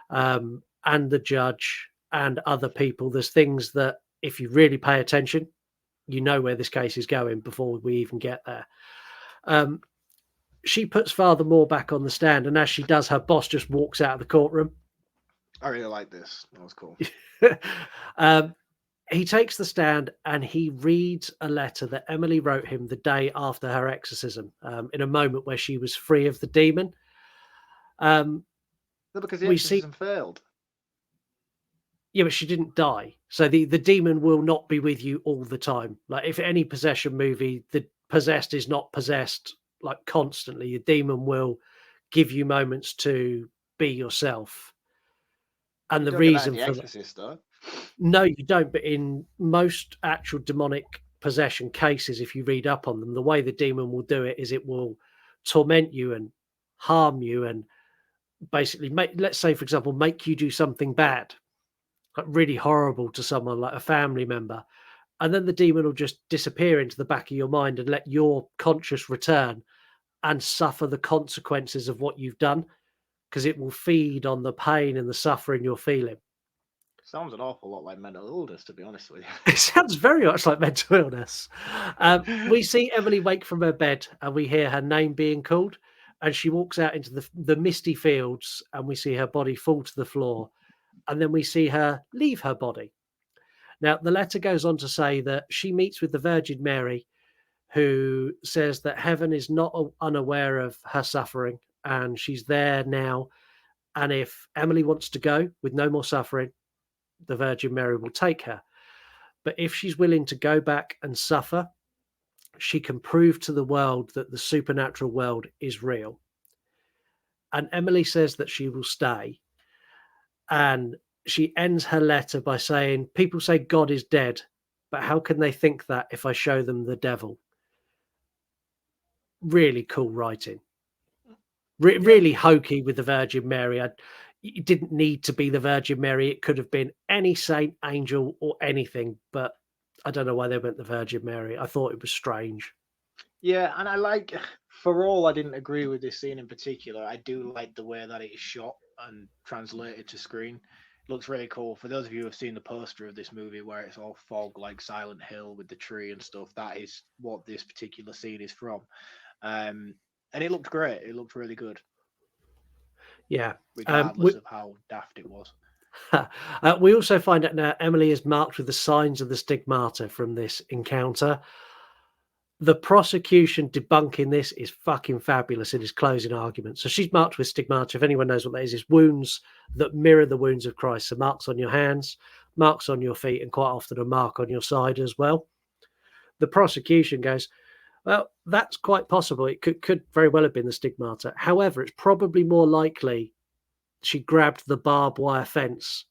and the judge and other people. There's things that if you really pay attention, you know where this case is going before we even get there. She puts Father Moore back on the stand, and as she does, her boss just walks out of the courtroom. I really like this. That was cool. He takes the stand and he reads a letter that Emily wrote him the day after her exorcism, in a moment where she was free of the demon. No, because the exorcism failed. Yeah, but she didn't die. So the demon will not be with you all the time. Like if any possession movie, the possessed is not possessed like constantly. The demon will give you moments to be yourself. And the reason for Exorcist, though. No, you don't. But in most actual demonic possession cases, if you read up on them, the way the demon will do it is it will torment you and harm you and basically let's say, for example, make you do something bad, like really horrible to someone, like a family member. And then the demon will just disappear into the back of your mind and let your conscious return and suffer the consequences of what you've done, because it will feed on the pain and the suffering you're feeling. Sounds an awful lot like mental illness, to be honest with you. It sounds very much like mental illness. We see Emily wake from her bed and we hear her name being called, and she walks out into the misty fields and we see her body fall to the floor, and then we see her leave her body. Now, the letter goes on to say that she meets with the Virgin Mary, who says that heaven is not unaware of her suffering and she's there now. And if Emily wants to go with no more suffering, the Virgin Mary will take her. But if she's willing to go back and suffer, she can prove to the world that the supernatural world is real. And Emily says that she will stay. And she ends her letter by saying, people say God is dead, but how can they think that if I show them the devil? Really cool writing. Really hokey with the Virgin Mary. It didn't need to be the Virgin Mary. It could have been any saint, angel, or anything. But I don't know why they went the Virgin Mary. I thought it was strange. Yeah, and I like, for all I didn't agree with this scene in particular, I do like the way that it is shot and translated to screen. It looks really cool. For those of you who have seen the poster of this movie where it's all fog like Silent Hill with the tree and stuff, that is what this particular scene is from. And it looked great. It looked really good. Yeah. Regardless of how daft it was. We also find out now Emily is marked with the signs of the stigmata from this encounter. The prosecution debunking this is fucking fabulous in his closing argument. So she's marked with stigmata. If anyone knows what that is wounds that mirror the wounds of Christ. So marks on your hands, marks on your feet, and quite often a mark on your side as well. The prosecution goes, Well, that's quite possible. It could very well have been the stigmata. However, it's probably more likely she grabbed the barbed wire fence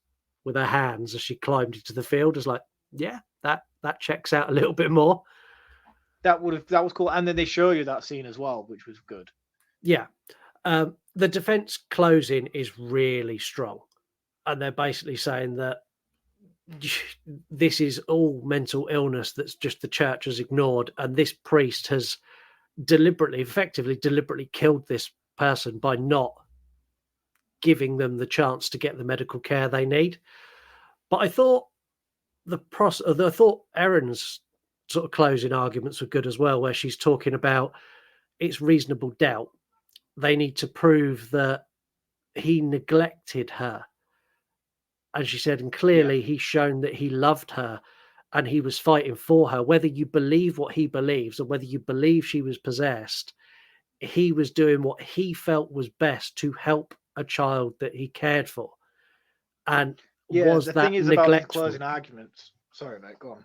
with her hands as she climbed into the field. It's like, yeah, that checks out a little bit more. That was cool, and then they show you that scene as well, which was good. Yeah, the defense closing is really strong, and they're basically saying that this is all mental illness that's just the church has ignored, and this priest has effectively deliberately killed this person by not giving them the chance to get the medical care they need. But I thought I thought Erin's sort of closing arguments were good as well, where she's talking about it's reasonable doubt. They need to prove that he neglected her. And she said, and clearly he's shown that he loved her and he was fighting for her. Whether you believe what he believes or whether you believe she was possessed, he was doing what he felt was best to help a child that he cared for. And was the that thing is neglectful? about these closing arguments. Sorry, mate, go on.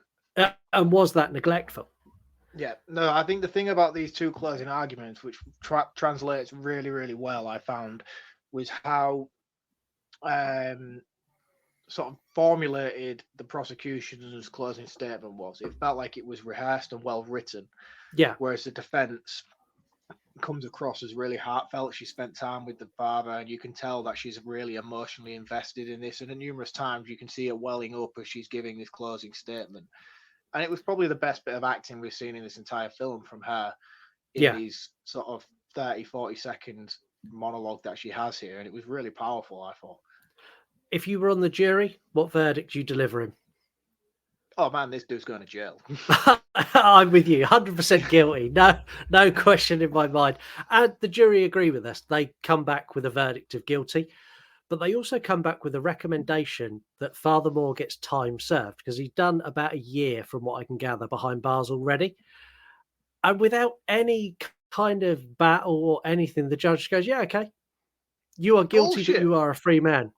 And was that neglectful? Yeah, no, I think the thing about these two closing arguments, which translates really, really well, I found, was how sort of formulated the prosecution's closing statement was. It felt like it was rehearsed and well written. Yeah. Whereas the defense comes across as really heartfelt. She spent time with the father, and you can tell that she's really emotionally invested in this. And at numerous times, you can see it welling up as she's giving this closing statement. And it was probably the best bit of acting we've seen in this entire film from her in these sort of 30, 40 second monologue that she has here. And it was really powerful, I thought. If you were on the jury, what verdict do you deliver him? Oh man, this dude's going to jail. I'm with you, 100% guilty. No question in my mind. And the jury agree with us. They come back with a verdict of guilty, but they also come back with a recommendation that Father Moore gets time served because he's done about a year, from what I can gather, behind bars already. And without any kind of battle or anything, the judge goes, yeah, okay, you are guilty, but you are a free man.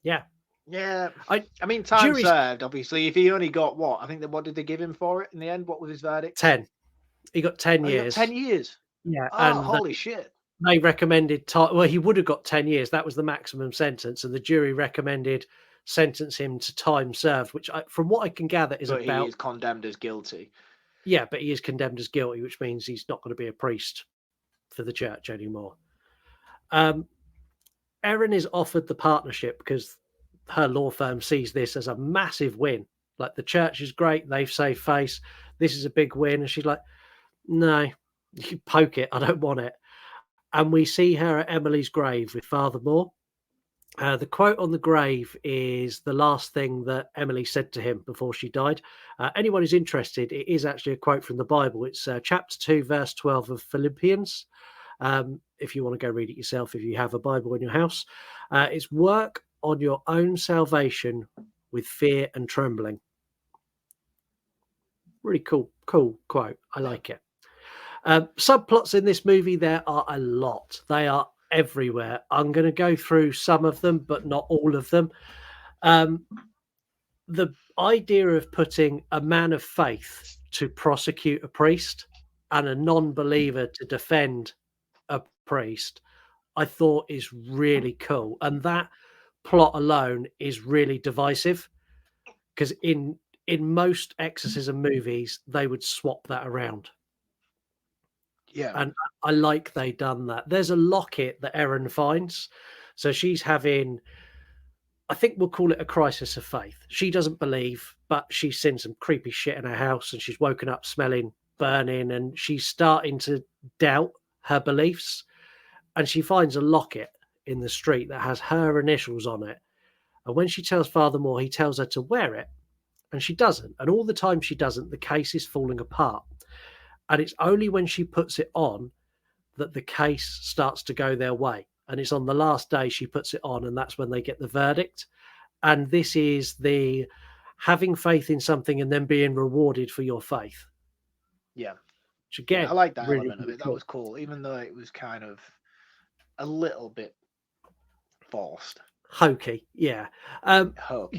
Yeah. Yeah. I mean, time served, obviously. If he only got what? I think what did they give him for it in the end? What was his verdict? 10. He got 10 years. He got 10 years? Yeah. Oh, and holy shit. They recommended time. Well, he would have got 10 years. That was the maximum sentence. And the jury recommended sentence him to time served, which from what I can gather is but about... he is condemned as guilty. Yeah, but he is condemned as guilty, which means he's not going to be a priest for the church anymore. Erin is offered the partnership because her law firm sees this as a massive win. Like, the church is great. They've saved face. This is a big win. And she's like, no, you poke it. I don't want it. And we see her at Emily's grave with Father Moore. The quote on the grave is the last thing that Emily said to him before she died. Anyone who's interested, it is actually a quote from the Bible. It's chapter 2, verse 12 of Philippians. If you want to go read it yourself, if you have a Bible in your house. It's work on your own salvation with fear and trembling. Really cool quote. I like it. Subplots in this movie, there are a lot. They are everywhere. I'm going to go through some of them, but not all of them. The idea of putting a man of faith to prosecute a priest and a non-believer to defend a priest, I thought is really cool. And that plot alone is really divisive because in most exorcism movies, they would swap that around. Yeah. And I like they done that. There's a locket that Erin finds. So she's having, I think we'll call it a crisis of faith. She doesn't believe, but she's seen some creepy shit in her house and she's woken up smelling burning and she's starting to doubt her beliefs. And she finds a locket in the street that has her initials on it. And when she tells Father Moore, he tells her to wear it. And she doesn't. And all the time she doesn't, the case is falling apart. And it's only when she puts it on that the case starts to go their way. And it's on the last day she puts it on, and that's when they get the verdict. And this is the having faith in something and then being rewarded for your faith. Yeah. Which again, I like that really element of it. cool. That was cool, even though it was kind of a little bit forced. Hokey, yeah. Hokey.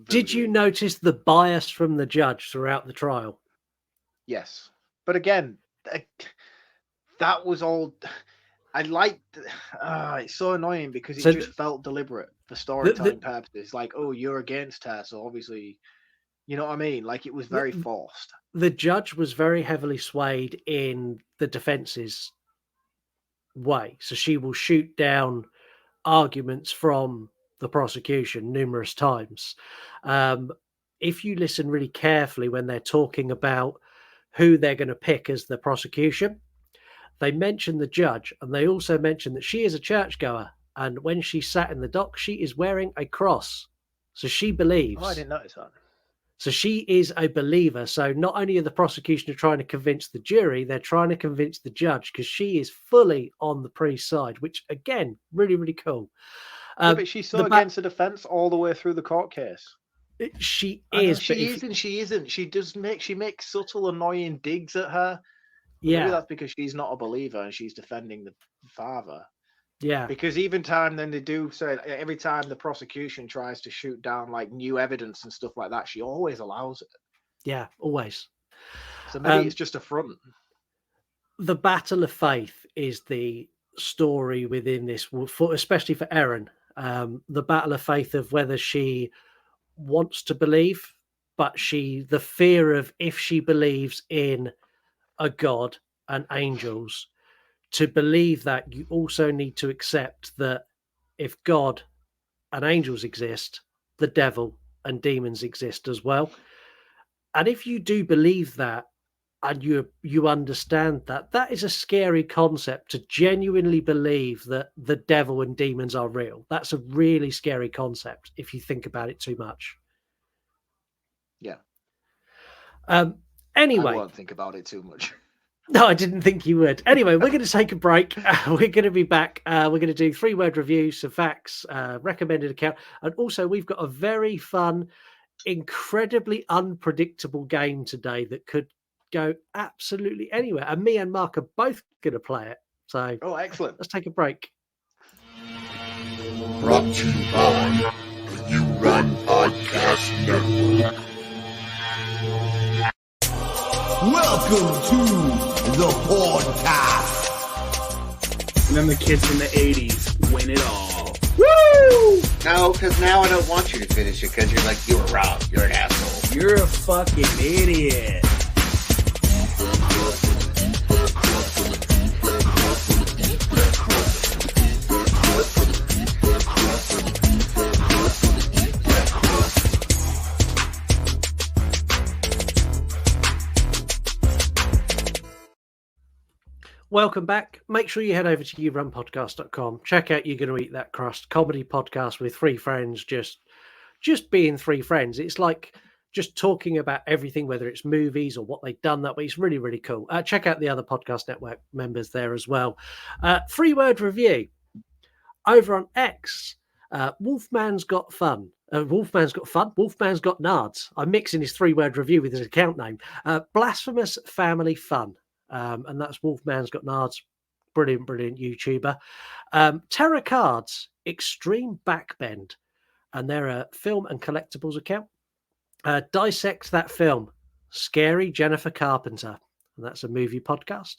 Did you notice the bias from the judge throughout the trial? Yes. But again, that was all. I liked. It's so annoying because it just felt deliberate for storytelling purposes. Like, oh, you're against her, so obviously, you know what I mean? Like, it was very forced. The judge was very heavily swayed in the defense's way, so she will shoot down arguments from the prosecution numerous times. If you listen really carefully when they're talking about who they're going to pick as the prosecution, they mention the judge, and they also mention that she is a churchgoer, and when she sat in the dock, she is wearing a cross. So she believes. Oh, I didn't notice that. So she is a believer. So not only are the prosecution trying to convince the jury, they're trying to convince the judge, because she is fully on the priest's side, which, again, really, really cool. But she's so against the defense all the way through the court case. She is. She is and she isn't. She makes subtle, annoying digs at her. Yeah. Maybe that's because she's not a believer and she's defending the father. Yeah. Because even then they do say every time the prosecution tries to shoot down like new evidence and stuff like that, she always allows it. Yeah, always. So maybe it's just a front. The battle of faith is the story within this, especially for Erin. The battle of faith of whether she wants to believe, but the fear of if she believes in a God and angels, to believe that you also need to accept that if God and angels exist, the devil and demons exist as well. And if you do believe that, and you understand that, that is a scary concept, to genuinely believe that the devil and demons are real. That's a really scary concept if you think about it too much. Yeah. Anyway, I won't think about it too much. No, I didn't think you would. Anyway, we're going to take a break. We're going to be back. We're going to do 3-word reviews, some facts, recommended account, and also we've got a very fun, incredibly unpredictable game today that could go absolutely anywhere. And me and Mark are both going to play it. So, excellent. Let's take a break. Brought to you by the You Run Podcast Network. Welcome to the podcast. And then the kids in the 80s win it all. Woo! No, because now I don't want you to finish it because you're like, you were wrong. You're an asshole. You're a fucking idiot. Welcome back. Make sure you head over to yourunpodcast.com. Check out You're Gonna Eat That Crust, comedy podcast with 3 friends, just being 3 friends. It's like just talking about everything, whether it's movies or what they've done that way. It's really, really cool. Check out the other podcast network members there as well. 3-word review over on X. Wolfman's got fun. Wolfman's got fun. Wolfman's got nards. I'm mixing his 3-word review with his account name. Blasphemous family fun. And that's Wolfman's Got Nards. Brilliant YouTuber. Terror Cards, Extreme Backbend. And they're a film and collectibles account. Dissect That Film, Scary Jennifer Carpenter. And that's a movie podcast.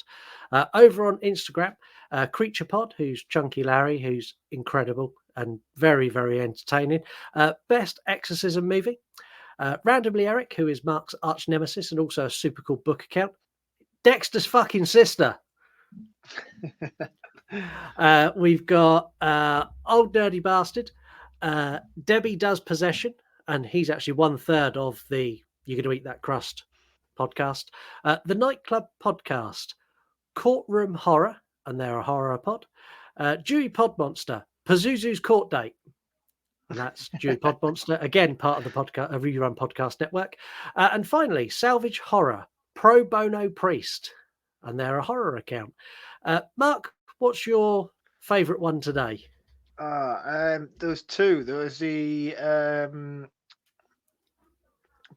Over on Instagram, Creature Pod, who's Chunky Larry, who's incredible and very, very entertaining. Best Exorcism movie. Randomly Eric, who is Mark's arch nemesis and also a super cool book account. Dexter's fucking sister. We've got Old Nerdy Bastard. Debbie Does Possession, and he's actually 1/3 of the You're Gonna Eat That Crust podcast. The Nightclub Podcast. Courtroom Horror, and they're a horror pod. Dewey Podmonster. Pazuzu's Court Date. And that's Dewey Podmonster, again part of the podcast, a Rerun Podcast Network. And finally, Salvage Horror. Pro Bono Priest, and they're a horror account. Mark, what's your favourite one today? There was 2. There was the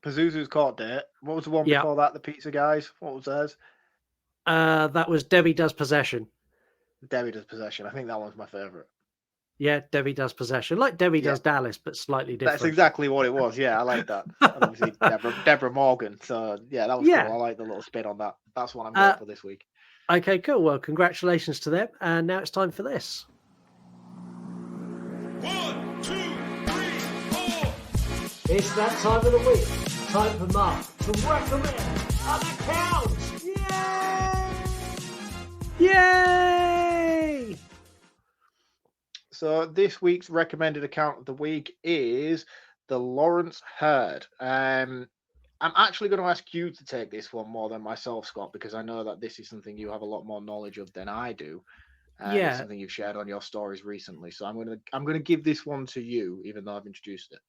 Pazuzu's Court Date. What was the one before that? The Pizza Guys. What was theirs? That was Debbie Does Possession. Debbie Does Possession. I think that one's my favourite. Yeah, Debbie Does Possession. Like Debbie Does Dallas, but slightly different. That's exactly what it was. Yeah, I like that. And obviously, Deborah Morgan. So, yeah, that was cool. I like the little spin on that. That's what I'm going for this week. Okay, cool. Well, congratulations to them. And now it's time for this. 1, 2, 3, 4. It's that time of the week. Time for Mark to recommend an account. Yay! Yay! So this week's recommended account of the week is the Lawrence Herd. I'm actually going to ask you to take this one more than myself, Scott, because I know that this is something you have a lot more knowledge of than I do. It's something you've shared on your stories recently. So I'm going to give this one to you, even though I've introduced it.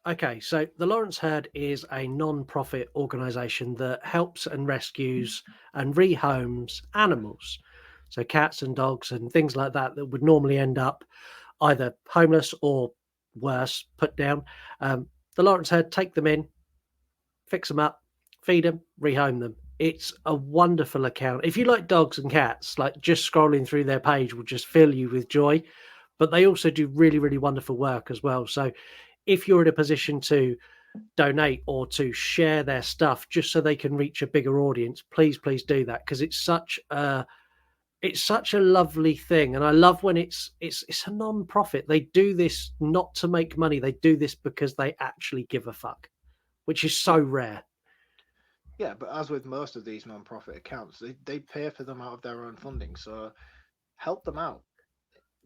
Okay, so the Lawrence Herd is a non-profit organisation that helps and rescues and rehomes animals. So cats and dogs and things like that would normally end up either homeless or worse, put down. The Lawrence Herd take them in, fix them up, feed them, rehome them. It's a wonderful account. If you like dogs and cats, like just scrolling through their page will just fill you with joy. But they also do really, really wonderful work as well. So if you're in a position to donate or to share their stuff just so they can reach a bigger audience, please do that, because it's such a lovely thing. And I love when it's a non-profit. They do this not to make money. They do this because they actually give a fuck, which is so rare. Yeah, but as with most of these non-profit accounts, they pay for them out of their own funding. So help them out.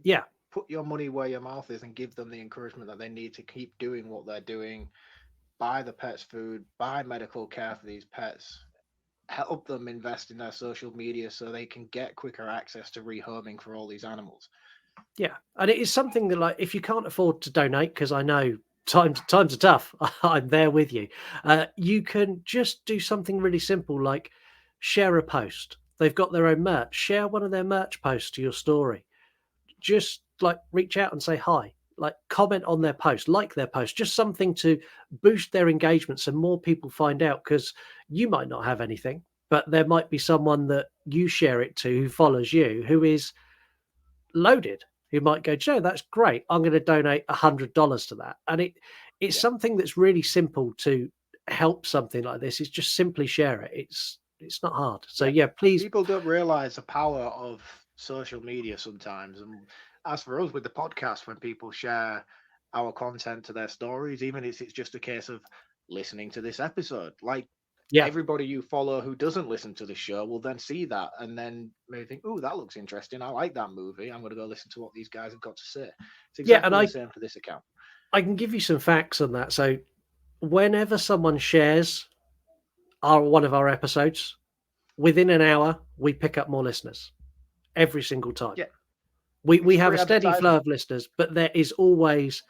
Yeah. Put your money where your mouth is and give them the encouragement that they need to keep doing what they're doing. Buy the pets food, buy medical care for these pets. Help them invest in their social media so they can get quicker access to rehoming for all these animals. Yeah, and it is something that, like, if you can't afford to donate, because I know times are tough, I'm there with you. You can just do something really simple, like share a post. They've got their own merch. Share one of their merch posts to your story. Just like reach out and say hi. Like comment on their post, like their post. Just something to boost their engagement so more people find out. Because you might not have anything, but there might be someone that you share it to who follows you who is loaded, who might go, Joe, that's great. I'm going to donate $100 to that. And it's something that's really simple to help something like this. Is just simply share it. It's not hard. So yeah, please. People don't realize the power of social media sometimes. And as for us with the podcast, when people share our content to their stories, even if it's just a case of listening to this episode, like everybody you follow who doesn't listen to the show will then see that and then maybe think, oh, that looks interesting. I like that movie. I'm going to go listen to what these guys have got to say. It's exactly the same for this account. I can give you some facts on that. So whenever someone shares one of our episodes, within an hour, we pick up more listeners every single time. Yeah. We have a steady flow of listeners, but there is always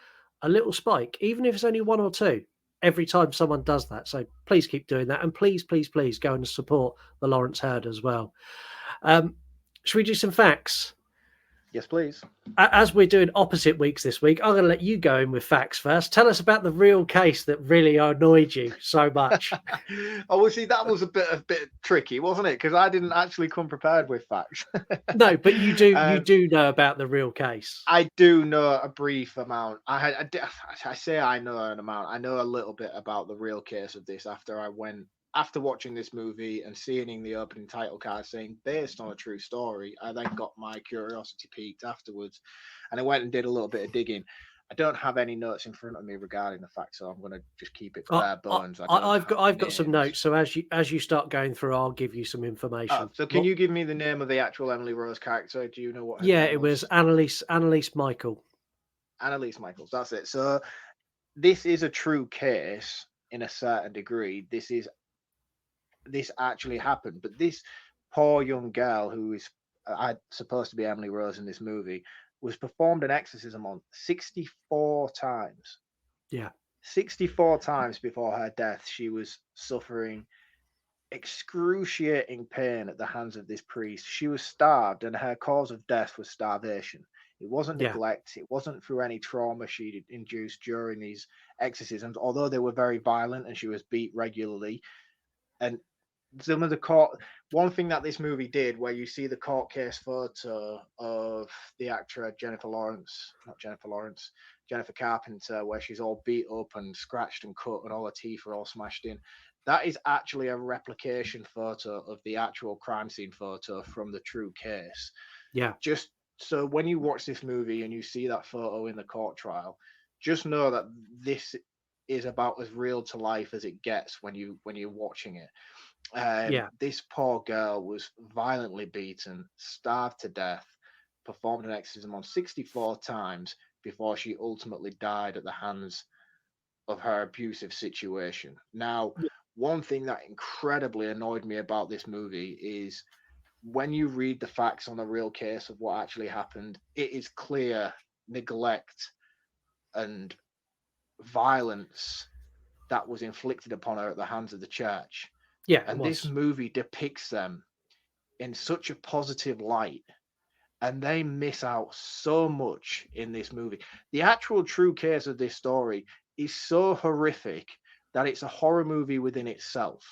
a little spike, even if it's only one or two, every time someone does that. So please keep doing that. And please go and support the Lawrence Herd as well. Should we do some facts? Yes, please. As we're doing opposite weeks this week, I'm going to let you go in with facts first. Tell us about the real case that really annoyed you so much. Oh, well, see, that was a bit tricky, wasn't it? Because I didn't actually come prepared with facts. No, but you do know about the real case. I do know a brief amount. I say I know an amount. I know a little bit about the real case of this after watching this movie and seeing the opening title card saying based on a true story. I then got my curiosity piqued afterwards, and I went and did a little bit of digging. I don't have any notes in front of me regarding the facts, so I'm going to just keep it bare bones. I've got some notes. So as you start going through, I'll give you some information. So can you give me the name of the actual Emily Rose character? Do you know what? Yeah, it was Annalise Michael. Annalise Michaels. That's it. So this is a true case in a certain degree. This actually happened, but this poor young girl who is supposed to be Emily Rose in this movie was performed an exorcism on 64 times. Yeah. 64 times before her death, she was suffering excruciating pain at the hands of this priest. She was starved, and her cause of death was starvation. It wasn't neglect. It wasn't through any trauma she'd induced during these exorcisms, although they were very violent and she was beat regularly. And some of the court, one thing that this movie did, where you see the court case photo of the actor Jennifer Carpenter, where she's all beat up and scratched and cut and all her teeth are all smashed in. that is actually a replication photo of the actual crime scene photo from the true case. Yeah. Just so when you watch this movie and you see that photo in the court trial, just know that this is about as real to life as it gets when you're watching it. This poor girl was violently beaten, starved to death, performed an exorcism on 64 times before she ultimately died at the hands of her abusive situation. Now, one thing that incredibly annoyed me about this movie is when you read the facts on the real case of what actually happened, it is clear neglect and violence that was inflicted upon her at the hands of the church. Yeah, and this movie depicts them in such a positive light, and they miss out so much in this movie. The actual true case of this story is so horrific that it's a horror movie within itself.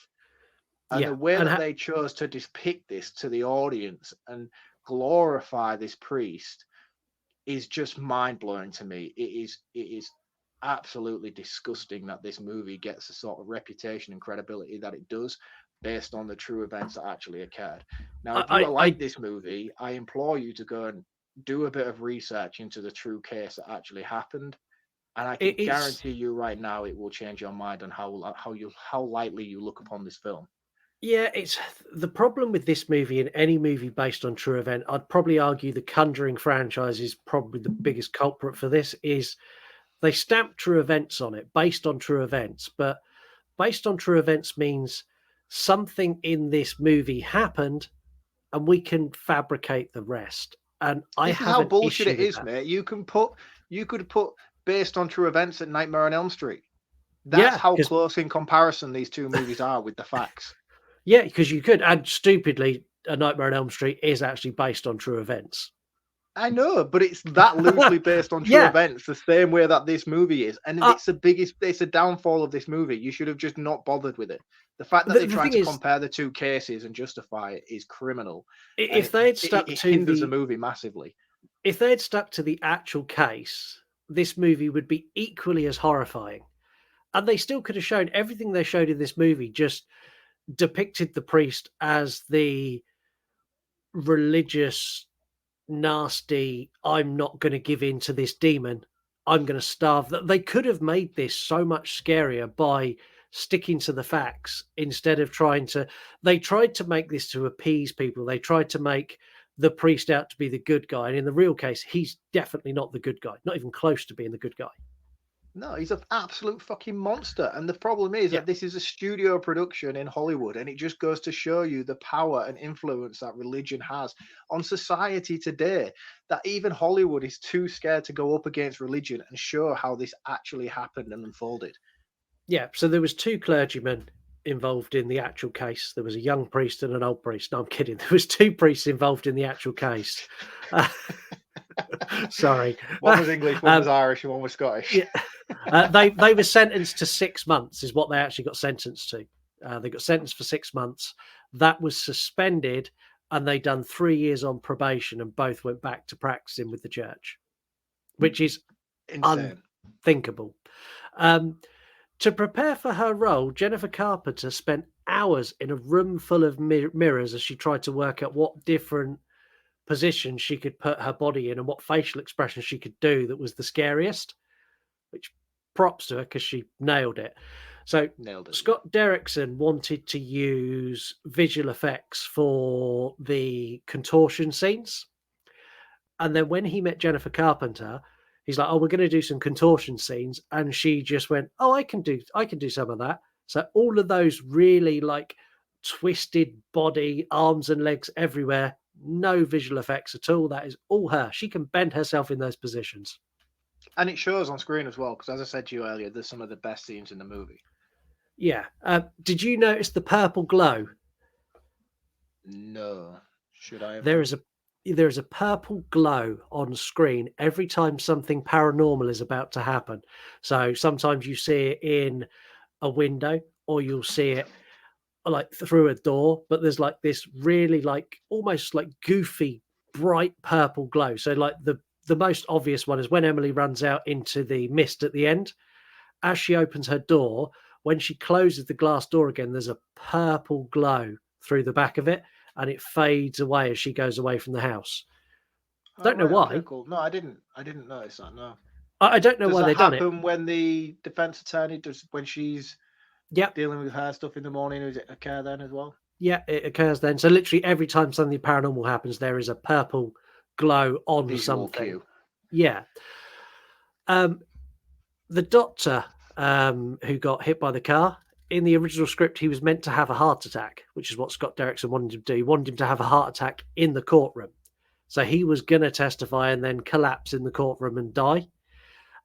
And the way that they chose to depict this to the audience and glorify this priest is just mind-blowing to me. It is absolutely disgusting that this movie gets the sort of reputation and credibility that it does based on the true events that actually occurred. Now, if you like this movie, I implore you to go and do a bit of research into the true case that actually happened. And I can guarantee you right now it will change your mind on how lightly you look upon this film. Yeah, it's the problem with this movie and any movie based on true event. I'd probably argue the Conjuring franchise is probably the biggest culprit for this. Is they stamp true events on it based on true events, but based on true events means something in this movie happened, and we can fabricate the rest. And this is how bullshit it is, mate. You could put based on true events at Nightmare on Elm Street. That's how close in comparison these two movies are with the facts. Yeah, because you could, and stupidly, A Nightmare on Elm Street is actually based on true events. I know, but it's that loosely based on true events, the same way that this movie is. And it's a downfall of this movie. You should have just not bothered with it. The fact that they tried to compare the two cases and justify it is criminal. If they had stuck to hinders the movie massively. If they had stuck to the actual case, this movie would be equally as horrifying. And they still could have shown everything they showed in this movie, just depicted the priest as the religious, nasty, I'm not going to give in to this demon, I'm going to starve. That they could have made this so much scarier by sticking to the facts instead of they tried to make this to appease people. They tried to make the priest out to be the good guy, and in the real case he's definitely not the good guy, not even close to being the good guy. No, he's an absolute fucking monster. And the problem is that this is a studio production in Hollywood, and it just goes to show you the power and influence that religion has on society today, that even Hollywood is too scared to go up against religion and show how this actually happened and unfolded. Yeah, so there was two clergymen involved in the actual case. There was a young priest and an old priest. No, I'm kidding. There was two priests involved in the actual case. Sorry. One was English, one was Irish, and one was Scottish. Yeah. They were sentenced to 6 months is what they actually got sentenced to. They got sentenced for 6 months. That was suspended, and they done 3 years on probation, and both went back to practicing with the church, which is insane. Unthinkable. To prepare for her role, Jennifer Carpenter spent hours in a room full of mirrors as she tried to work out what different position she could put her body in and what facial expression she could do that was the scariest, which props to her because she nailed it. So Scott Derrickson wanted to use visual effects for the contortion scenes. And then when he met Jennifer Carpenter, he's like, oh, we're going to do some contortion scenes. And she just went, oh, I can do some of that. So all of those really like twisted body, arms and legs everywhere, no visual effects at all. That is all her. She can bend herself in those positions. And it shows on screen as well, because as I said to you earlier, there's some of the best scenes in the movie. Yeah. Did you notice the purple glow? No. Should I have? There is a purple glow on screen every time something paranormal is about to happen. So sometimes you see it in a window, or you'll see it like through a door, but there's like this really like almost like goofy bright purple glow. So like the most obvious one is when Emily runs out into the mist at the end. As she opens her door, when she closes the glass door again, there's a purple glow through the back of it, and it fades away as she goes away from the house. Don't know why. Okay, cool. No, I didn't notice that. No, I don't know why they've done it. Does that happen when the defense attorney does, when she's dealing with her stuff in the morning? Does it occur then as well? Yeah, it occurs then. So literally every time something paranormal happens, there is a purple glow on Visual something. cue. Yeah. The doctor who got hit by the car, in the original script, he was meant to have a heart attack, which is what Scott Derrickson wanted him to do. He wanted him to have a heart attack in the courtroom. So he was going to testify and then collapse in the courtroom and die.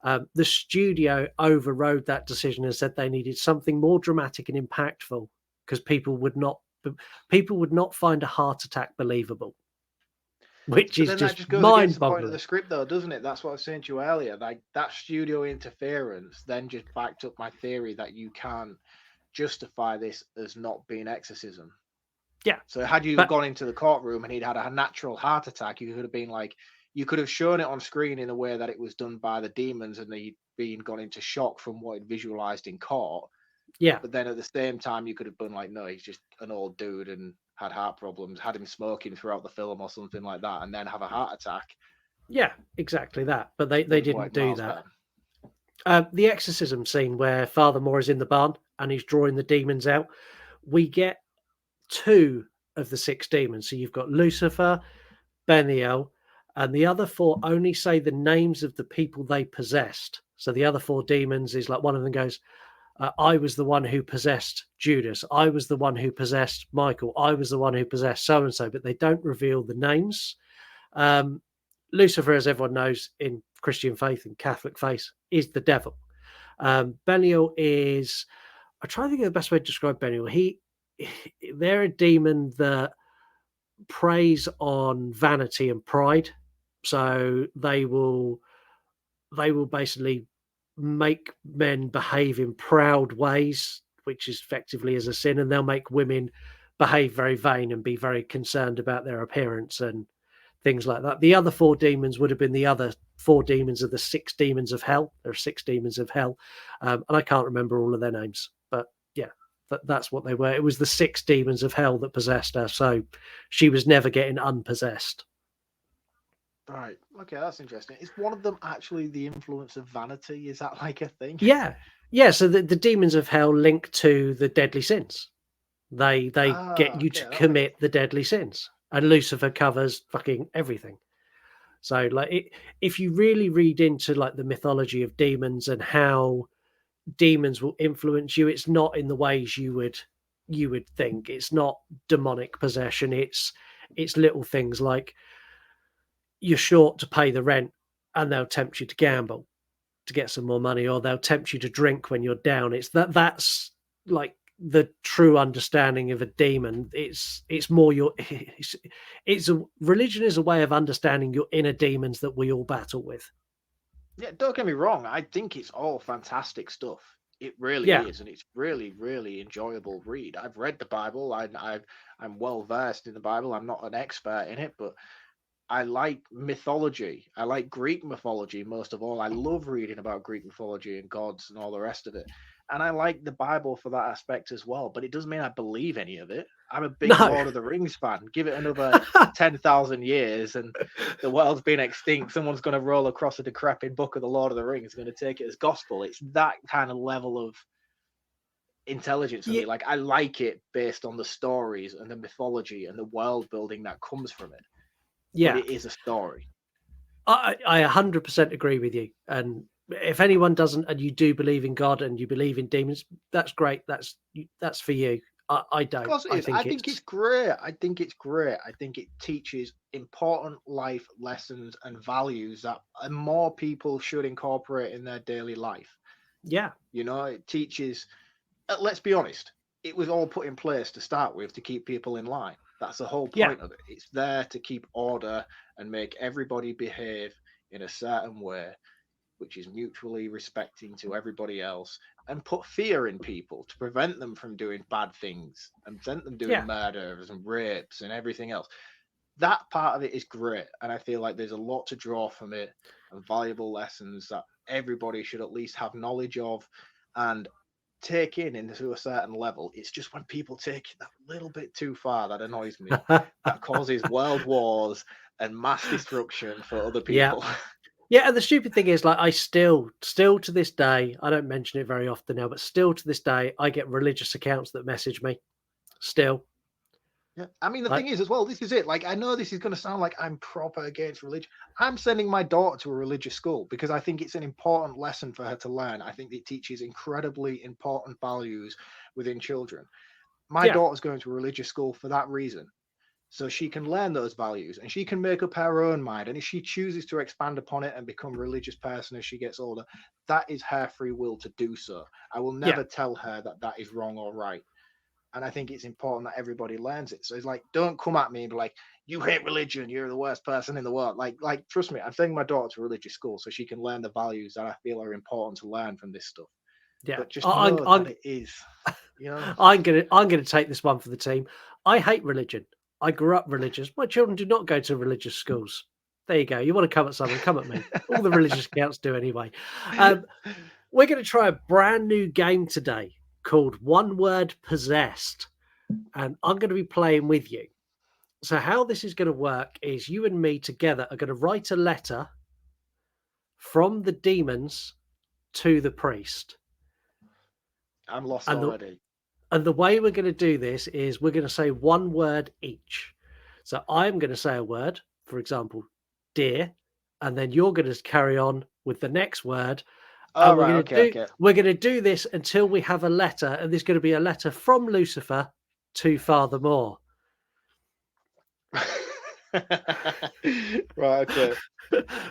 The studio overrode that decision and said they needed something more dramatic and impactful because people would not find a heart attack believable. Which is that just goes against the point mind-boggling. of the script, though, doesn't it? That's what I was saying to you earlier. Like, that studio interference then just backed up my theory that you can't justify this as not being exorcism. Yeah. So had you gone into the courtroom and he'd had a natural heart attack, you could have been like, you could have shown it on screen in a way that it was done by the demons and he'd been gone into shock from what he'd visualized in court. Yeah. But then at the same time, you could have been like, no, he's just an old dude and had heart problems, had him smoking throughout the film or something like that, and then have a heart attack. Yeah, exactly that. But they didn't do that. The exorcism scene where Father Moore is in the barn and he's drawing the demons out, we get 2 of the 6 demons. So you've got Lucifer, Beniel, and the other 4 only say the names of the people they possessed. So the other 4 demons is like, one of them goes, I was the one who possessed Judas. I was the one who possessed Michael. I was the one who possessed so-and-so, but they don't reveal the names. Lucifer, as everyone knows in Christian faith and Catholic faith, is the devil. Beniel is, I try to think of the best way to describe Beniel. They're a demon that preys on vanity and pride. So they will basically make men behave in proud ways, which is effectively as a sin, and they'll make women behave very vain and be very concerned about their appearance and things like that. The other 4 demons would have been the other 4 demons of the 6 demons of hell. There are 6 demons of hell, and I can't remember all of their names, but yeah, that's what they were. It was the 6 demons of hell that possessed her, so she was never getting unpossessed. Right. Okay, that's interesting. Is one of them actually the influence of vanity? Is that like a thing? Yeah. Yeah. So the demons of hell link to the deadly sins. They get you to commit the deadly sins, and Lucifer covers fucking everything. So like, if you really read into like the mythology of demons and how demons will influence you, it's not in the ways you would think. It's not demonic possession. It's little things like, you're short to pay the rent and they'll tempt you to gamble to get some more money, or they'll tempt you to drink when you're down. That's like the true understanding of a demon. It's more religion is a way of understanding your inner demons that we all battle with. Yeah, don't get me wrong. I think it's all fantastic stuff. It really is, and it's really, really enjoyable read. I've read the Bible. I'm well versed in the Bible. I'm not an expert in it, but I like mythology. I like Greek mythology most of all. I love reading about Greek mythology and gods and all the rest of it. And I like the Bible for that aspect as well. But it doesn't mean I believe any of it. I'm a big Lord of the Rings fan. Give it another 10,000 years and the world's been extinct. Someone's going to roll across a decrepit book of the Lord of the Rings, going to take it as gospel. It's that kind of level of intelligence for me. Like, I like it based on the stories and the mythology and the world building that comes from it. Yeah, but it is a story. I 100% agree with you. And if anyone doesn't, and you do believe in God and you believe in demons, that's great. That's for you. I don't. Of course it is. I think it's great. I think it teaches important life lessons and values that more people should incorporate in their daily life. Yeah. You know, it teaches. Let's be honest. It was all put in place to start with to keep people in line. That's the whole point of it. It's there to keep order and make everybody behave in a certain way, which is mutually respecting to everybody else, and put fear in people to prevent them from doing bad things and prevent them doing murders and rapes and everything else. That part of it is great. And I feel like there's a lot to draw from it and valuable lessons that everybody should at least have knowledge of. And take in into a certain level. It's just when people take it that little bit too far that annoys me. That causes world wars and mass destruction for other people. Yeah, and the stupid thing is, like, I still to this day, I don't mention it very often now, but still to this day, I get religious accounts that message me. Still. Yeah, I mean, the thing is as well, this is it. Like, I know this is going to sound like I'm proper against religion. I'm sending my daughter to a religious school because I think it's an important lesson for her to learn. I think it teaches incredibly important values within children. My daughter's going to a religious school for that reason. So she can learn those values and she can make up her own mind. And if she chooses to expand upon it and become a religious person as she gets older, that is her free will to do so. I will never tell her that that is wrong or right. And I think it's important that everybody learns it. So it's like, don't come at me and be like, you hate religion, you're the worst person in the world. Like, trust me, I'm sending my daughter to religious school so she can learn the values that I feel are important to learn from this stuff. Yeah, but just know that it is. You know, I'm gonna take this one for the team. I hate religion. I grew up religious. My children do not go to religious schools. There you go. You want to come at someone, come at me. All the religious accounts do anyway. We're going to try a brand new game today called One Word Possessed. And I'm going to be playing with you. So how this is going to work is you and me together are going to write a letter from the demons to the priest. I'm lost already. And the way we're going to do this is we're going to say one word each. So I'm going to say a word, for example, dear, and then you're going to carry on with the next word. Oh, and we're going to do this until we have a letter, and there's going to be a letter from Lucifer to Father Moore. Right, okay.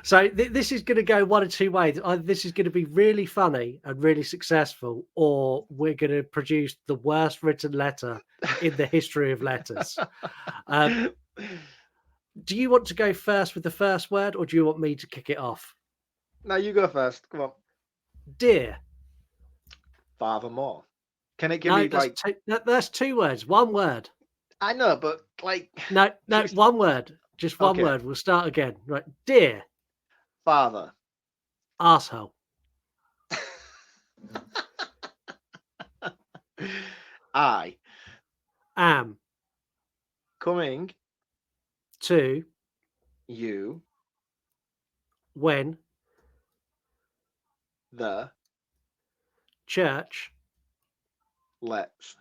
So this is going to go one of two ways. Either this is going to be really funny and really successful, or we're going to produce the worst written letter in the history of letters. Do you want to go first with the first word, or do you want me to kick it off? No, you go first. Come on. Dear. Father Moore. Can it give me like... That's two words. One word. I know, but like... No, one word. Just one word. We'll start again. Right. Dear. Father. Arsehole. I am coming to you when the church lets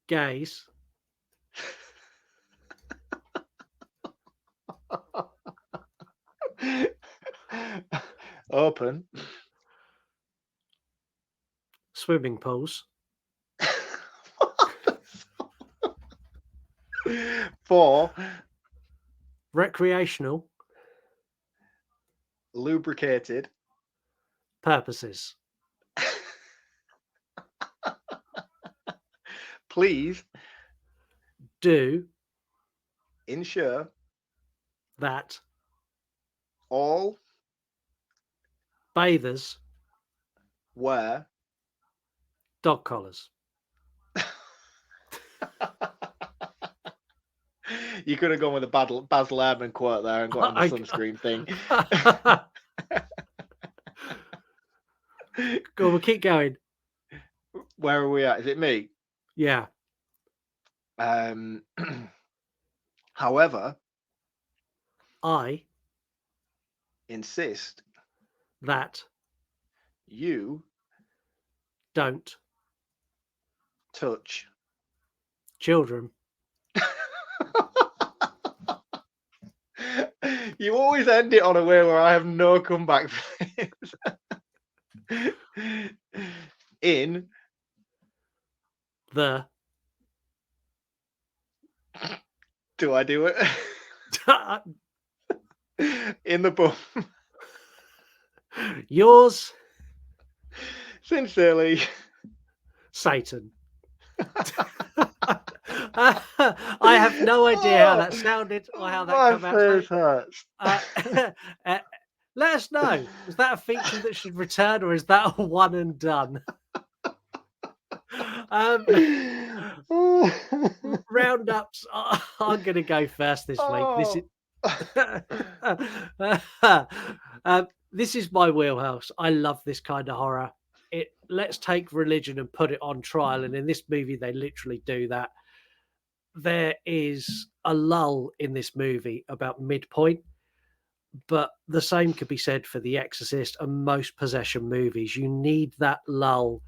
gays open swimming pools for recreational lubricated purposes. Please do ensure that all bathers wear dog collars. You could have gone with a Baz Luhrmann quote there and got on the sunscreen thing. Go on, we'll keep going. Where are we at? Is it me? Yeah. However, I insist that you don't touch children. You always end it on a way where I have no comeback for this. In the do I do it? In the bum. Yours sincerely, Satan. I have no idea how that sounded or how that came out. My face hurts. Let us know. Is that a feature that should return, or is that a one and done? Roundups. I'm going to go first this week. This is my wheelhouse. I love this kind of horror. let's take religion and put it on trial. And in this movie, they literally do that. There is a lull in this movie about midpoint, but the same could be said for The Exorcist and most possession movies. You need that lull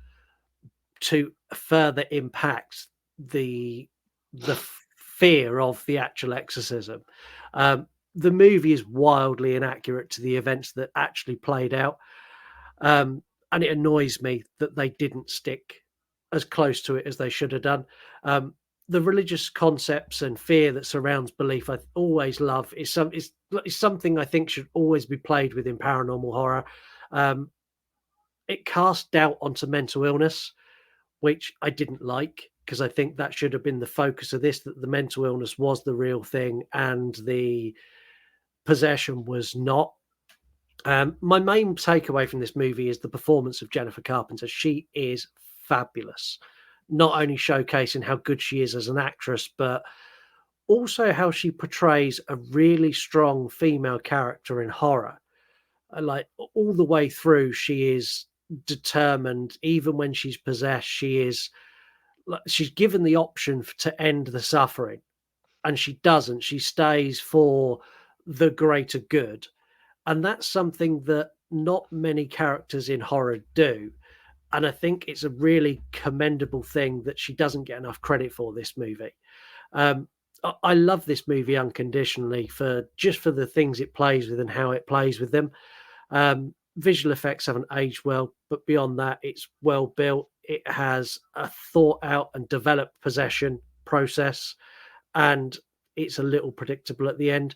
to further impact the fear of the actual exorcism. The movie is wildly inaccurate to the events that actually played out. And it annoys me that they didn't stick as close to it as they should have done. The religious concepts and fear that surrounds belief, I always love. Is something I think should always be played with in paranormal horror. It cast doubt onto mental illness, which I didn't like, because I think that should have been the focus of this, that the mental illness was the real thing and the possession was not. My main takeaway from this movie is the performance of Jennifer Carpenter. She is fabulous, not only showcasing how good she is as an actress, but also how she portrays a really strong female character in horror. Like all the way through, she is determined. Even when she's possessed, she's given the option to end the suffering, and she doesn't. She stays for the greater good. And that's something that not many characters in horror do. And I think it's a really commendable thing that she doesn't get enough credit for this movie. I love this movie unconditionally for the things it plays with and how it plays with them. Visual effects haven't aged well, but beyond that, it's well built. It has a thought out and developed possession process, and it's a little predictable at the end.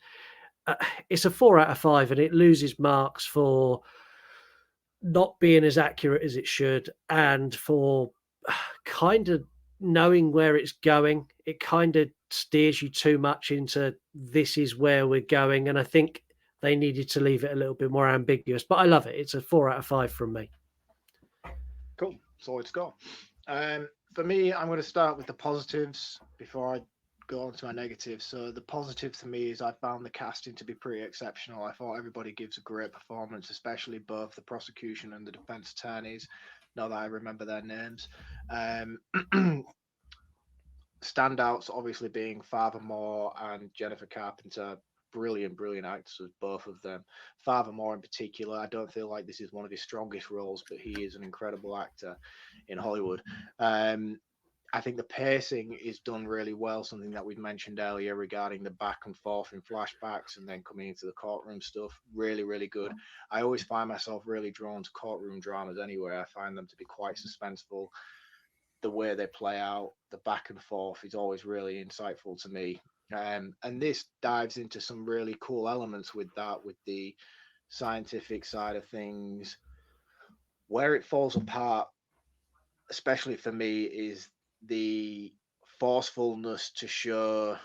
It's a 4 out of 5, and it loses marks for not being as accurate as it should, and for kind of knowing where it's going. It kind of steers you too much into this is where we're going, and I think they needed to leave it a little bit more ambiguous. But I love it. It's a 4 out of 5 from me. Cool. Solid score. For me, I'm going to start with the positives before I go on to my negatives. So the positive to me is I found the casting to be pretty exceptional. I thought everybody gives a great performance, especially both the prosecution and the defense attorneys. Now that I remember their names. Standouts obviously being Father Moore and Jennifer Carpenter. Brilliant actors, both of them. Father Moore in particular, I don't feel like this is one of his strongest roles, but he is an incredible actor in Hollywood. I think the pacing is done really well, something that we've mentioned earlier regarding the back and forth in flashbacks and then coming into the courtroom stuff. Really good. I always find myself really drawn to courtroom dramas anyway. I find them to be quite suspenseful. The way they play out, the back and forth is always really insightful to me. And this dives into some really cool elements with that, with the scientific side of things. Where it falls apart, especially for me, is the forcefulness to show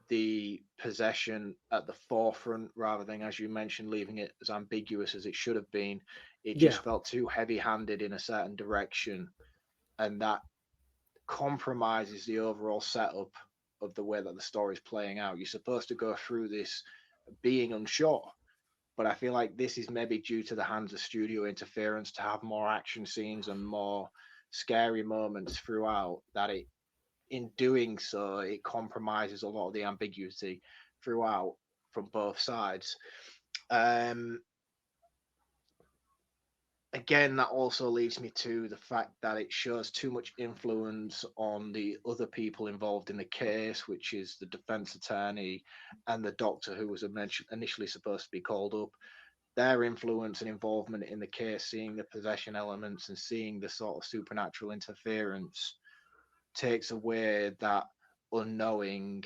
the possession at the forefront rather than, as you mentioned, leaving it as ambiguous as it should have been. It just felt too heavy-handed in a certain direction, and that compromises the overall setup of the way that the story is playing out. You're supposed to go through this being unsure, but I feel like this is maybe due to the hands of studio interference to have more action scenes and more scary moments throughout, that it, in doing so, it compromises a lot of the ambiguity throughout from both sides. Again, that also leads me to the fact that it shows too much influence on the other people involved in the case, which is the defense attorney and the doctor who was initially supposed to be called up. Their influence and involvement in the case, seeing the possession elements and seeing the sort of supernatural interference, takes away that unknowing,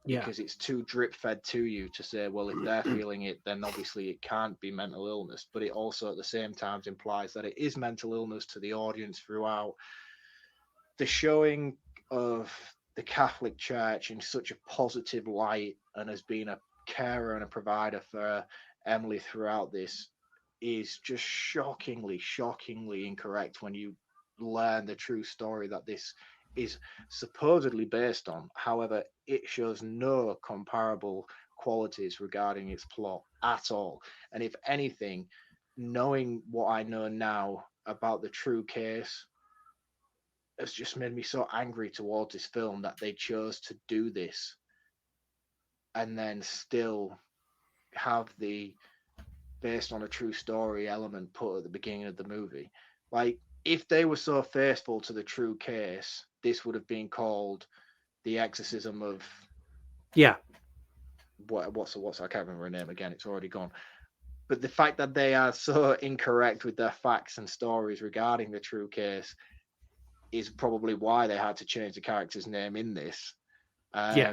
because it's too drip fed to you to say, well, if they're feeling it, then obviously it can't be mental illness. But it also at the same time implies that it is mental illness to the audience throughout. The showing of the Catholic Church in such a positive light and as being a carer and a provider for Emily throughout this is just shockingly incorrect when you learn the true story that this is supposedly based on. However, it shows no comparable qualities regarding its plot at all. And if anything, knowing what I know now about the true case has just made me so angry towards this film that they chose to do this and then still have the based on a true story element put at the beginning of the movie. Like, if they were so faithful to the true case, this would have been called The Exorcism of what's I can't remember her name again, it's already gone. But the fact that they are so incorrect with their facts and stories regarding the true case is probably why they had to change the character's name in this. I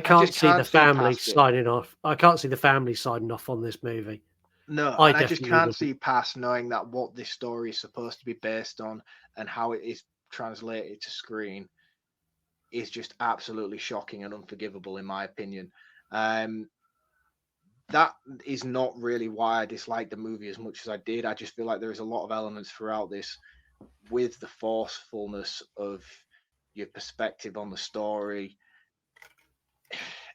can't see the family signing off. I can't see the family signing off on this movie. No, and I just can't see past knowing that what this story is supposed to be based on and how it is translated to screen is just absolutely shocking and unforgivable, in my opinion. That is not really why I disliked the movie as much as I did. I just feel like there's a lot of elements throughout this with the forcefulness of your perspective on the story.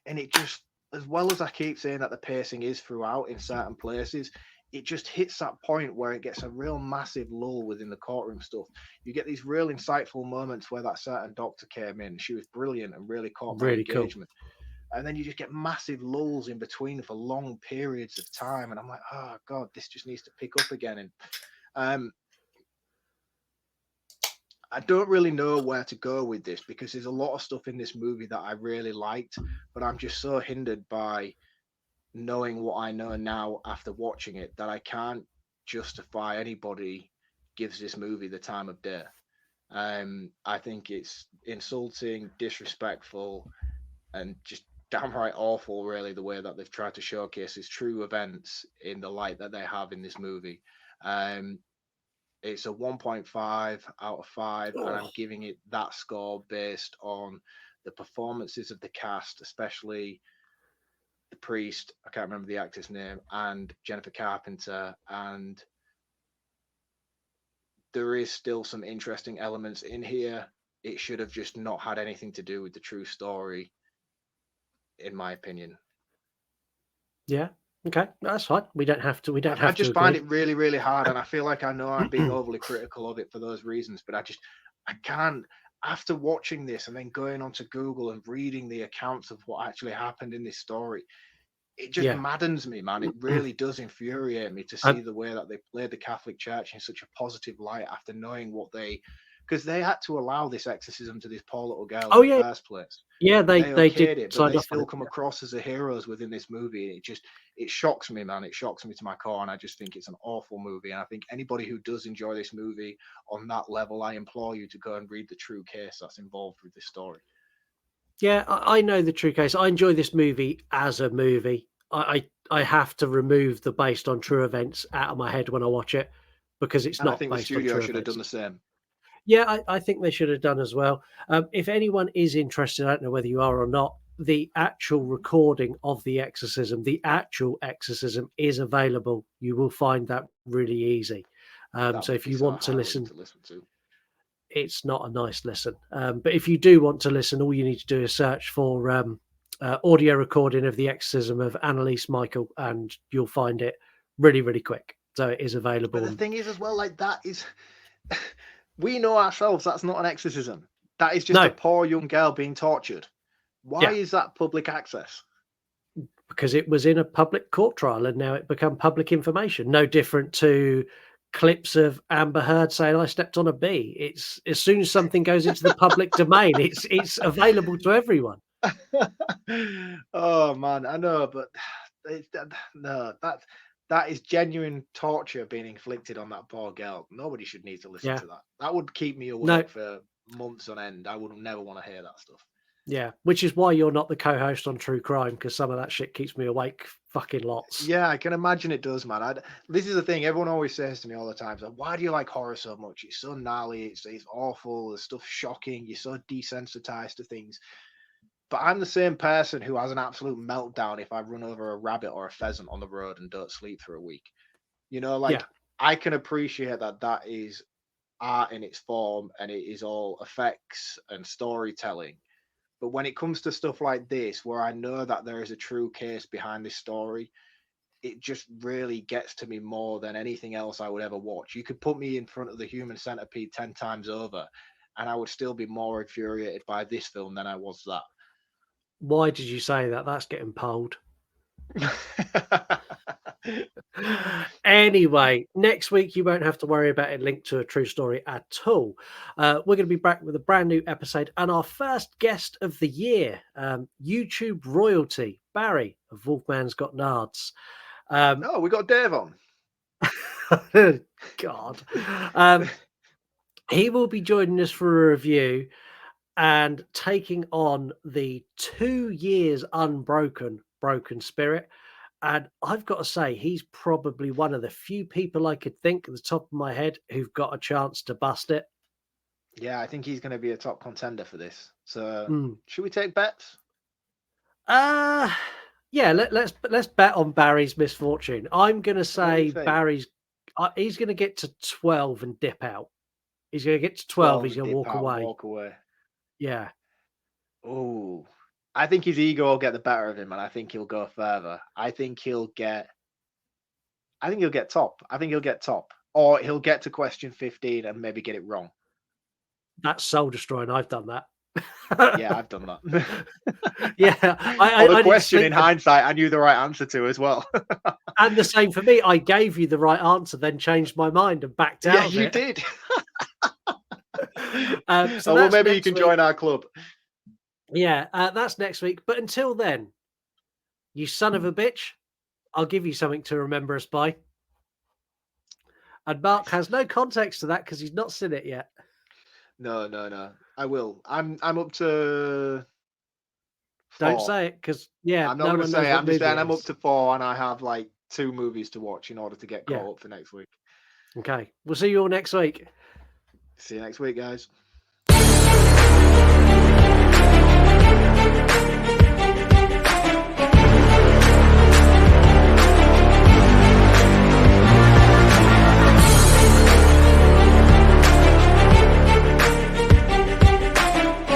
And it just, as well as I keep saying that the pacing is throughout in certain places, it just hits that point where it gets a real massive lull within the courtroom stuff. You get these real insightful moments where that certain doctor came in. She was brilliant and really caught my engagement. Cool. And then you just get massive lulls in between for long periods of time. And I'm like, oh, God, this just needs to pick up again. And I don't really know where to go with this because there's a lot of stuff in this movie that I really liked, but I'm just so hindered by knowing what I know now after watching it that I can't justify anybody gives this movie the time of day. I think it's insulting, disrespectful, and just downright awful, really, the way that they've tried to showcase these true events in the light that they have in this movie. It's a 1.5 out of 5, and I'm giving it that score based on the performances of the cast, especially the priest, I can't remember the actor's name, and Jennifer Carpenter. And there is still some interesting elements in here. It should have just not had anything to do with the true story, in my opinion. Yeah. Okay, that's fine. We don't have to. I just find it really, really hard, and I feel like I know I'm being overly critical of it for those reasons, but I can't. After watching this and then going onto Google and reading the accounts of what actually happened in this story, it just maddens me, man. It really does infuriate me to see the way that they played the Catholic Church in such a positive light after knowing what because they had to allow this exorcism to this poor little girl in the first place. Yeah, they did it, but they still come across as the heroes within this movie. It shocks me, man. It shocks me to my core, and I just think it's an awful movie. And I think anybody who does enjoy this movie on that level, I implore you to go and read the true case that's involved with this story. Yeah, I know the true case. I enjoy this movie as a movie. I have to remove the based on true events out of my head when I watch it because it's not. I think the studio should have done the same. Yeah, I think they should have done as well. If anyone is interested, I don't know whether you are or not, the actual recording of the exorcism, is available. You will find that really easy. So if you want to listen to, it's not a nice listen. But if you do want to listen, all you need to do is search for audio recording of the exorcism of Annalise Michael, and you'll find it really, really quick. So it is available. But the thing is as well, like that is... we know ourselves that's not an exorcism. That is just a poor young girl being tortured. Why is that public access? Because it was in a public court trial and now it become public information. No different to clips of Amber Heard saying, "I stepped on a bee." It's as soon as something goes into the public domain, it's available to everyone. Oh man, I know, but no, that is genuine torture being inflicted on that poor girl. Nobody should need to listen to that. That would keep me awake for months on end. I would never want to hear that stuff. Yeah, which is why you're not the co-host on True Crime, because some of that shit keeps me awake fucking lots. Yeah, I can imagine it does, man. This is the thing everyone always says to me all the time. So, why do you like horror so much? It's so gnarly. It's awful. The stuff's shocking. You're so desensitized to things. But I'm the same person who has an absolute meltdown if I run over a rabbit or a pheasant on the road and don't sleep for a week. You know, I can appreciate that is art in its form and it is all effects and storytelling. But when it comes to stuff like this, where I know that there is a true case behind this story, it just really gets to me more than anything else I would ever watch. You could put me in front of the Human Centipede 10 times over, and I would still be more infuriated by this film than I was that. Why did you say that? That's getting polled. Anyway, next week you won't have to worry about it linked to a true story at all. We're going to be back with a brand new episode and our first guest of the year, YouTube royalty, Barry of Wolfman's Got Nards. Oh, we got Dave on. God. He will be joining us for a review and taking on the 2 years unbroken Broken Spirit. And I've got to say, he's probably one of the few people I could think at the top of my head who've got a chance to bust it. Yeah, I think he's going to be a top contender for this. So, should we take bets? Yeah, let's bet on Barry's misfortune. I'm going to say Barry's. He's going to get to 12 and dip out. He's going to get to 12. He's going to walk away. Walk away. Yeah. Oh, I think his ego will get the better of him, and I think he'll go further. I think he'll get top. I think he'll get top, or he'll get to question 15 and maybe get it wrong. That's soul destroying. I've done that. Yeah, I've done that. Yeah, the question in hindsight, I knew the right answer to as well. And the same for me. I gave you the right answer, then changed my mind and backed out. Yeah, you did. So well, maybe you can join our club. Yeah, that's next week. But until then, you son of a bitch, I'll give you something to remember us by. And Mark has no context to that because he's not seen it yet. No. I will. I'm up to 4. Don't say it because I'm not going to say it. I'm just saying I'm up to 4 and I have like 2 movies to watch in order to get caught up for next week. Okay. We'll see you all next week. See you next week, guys.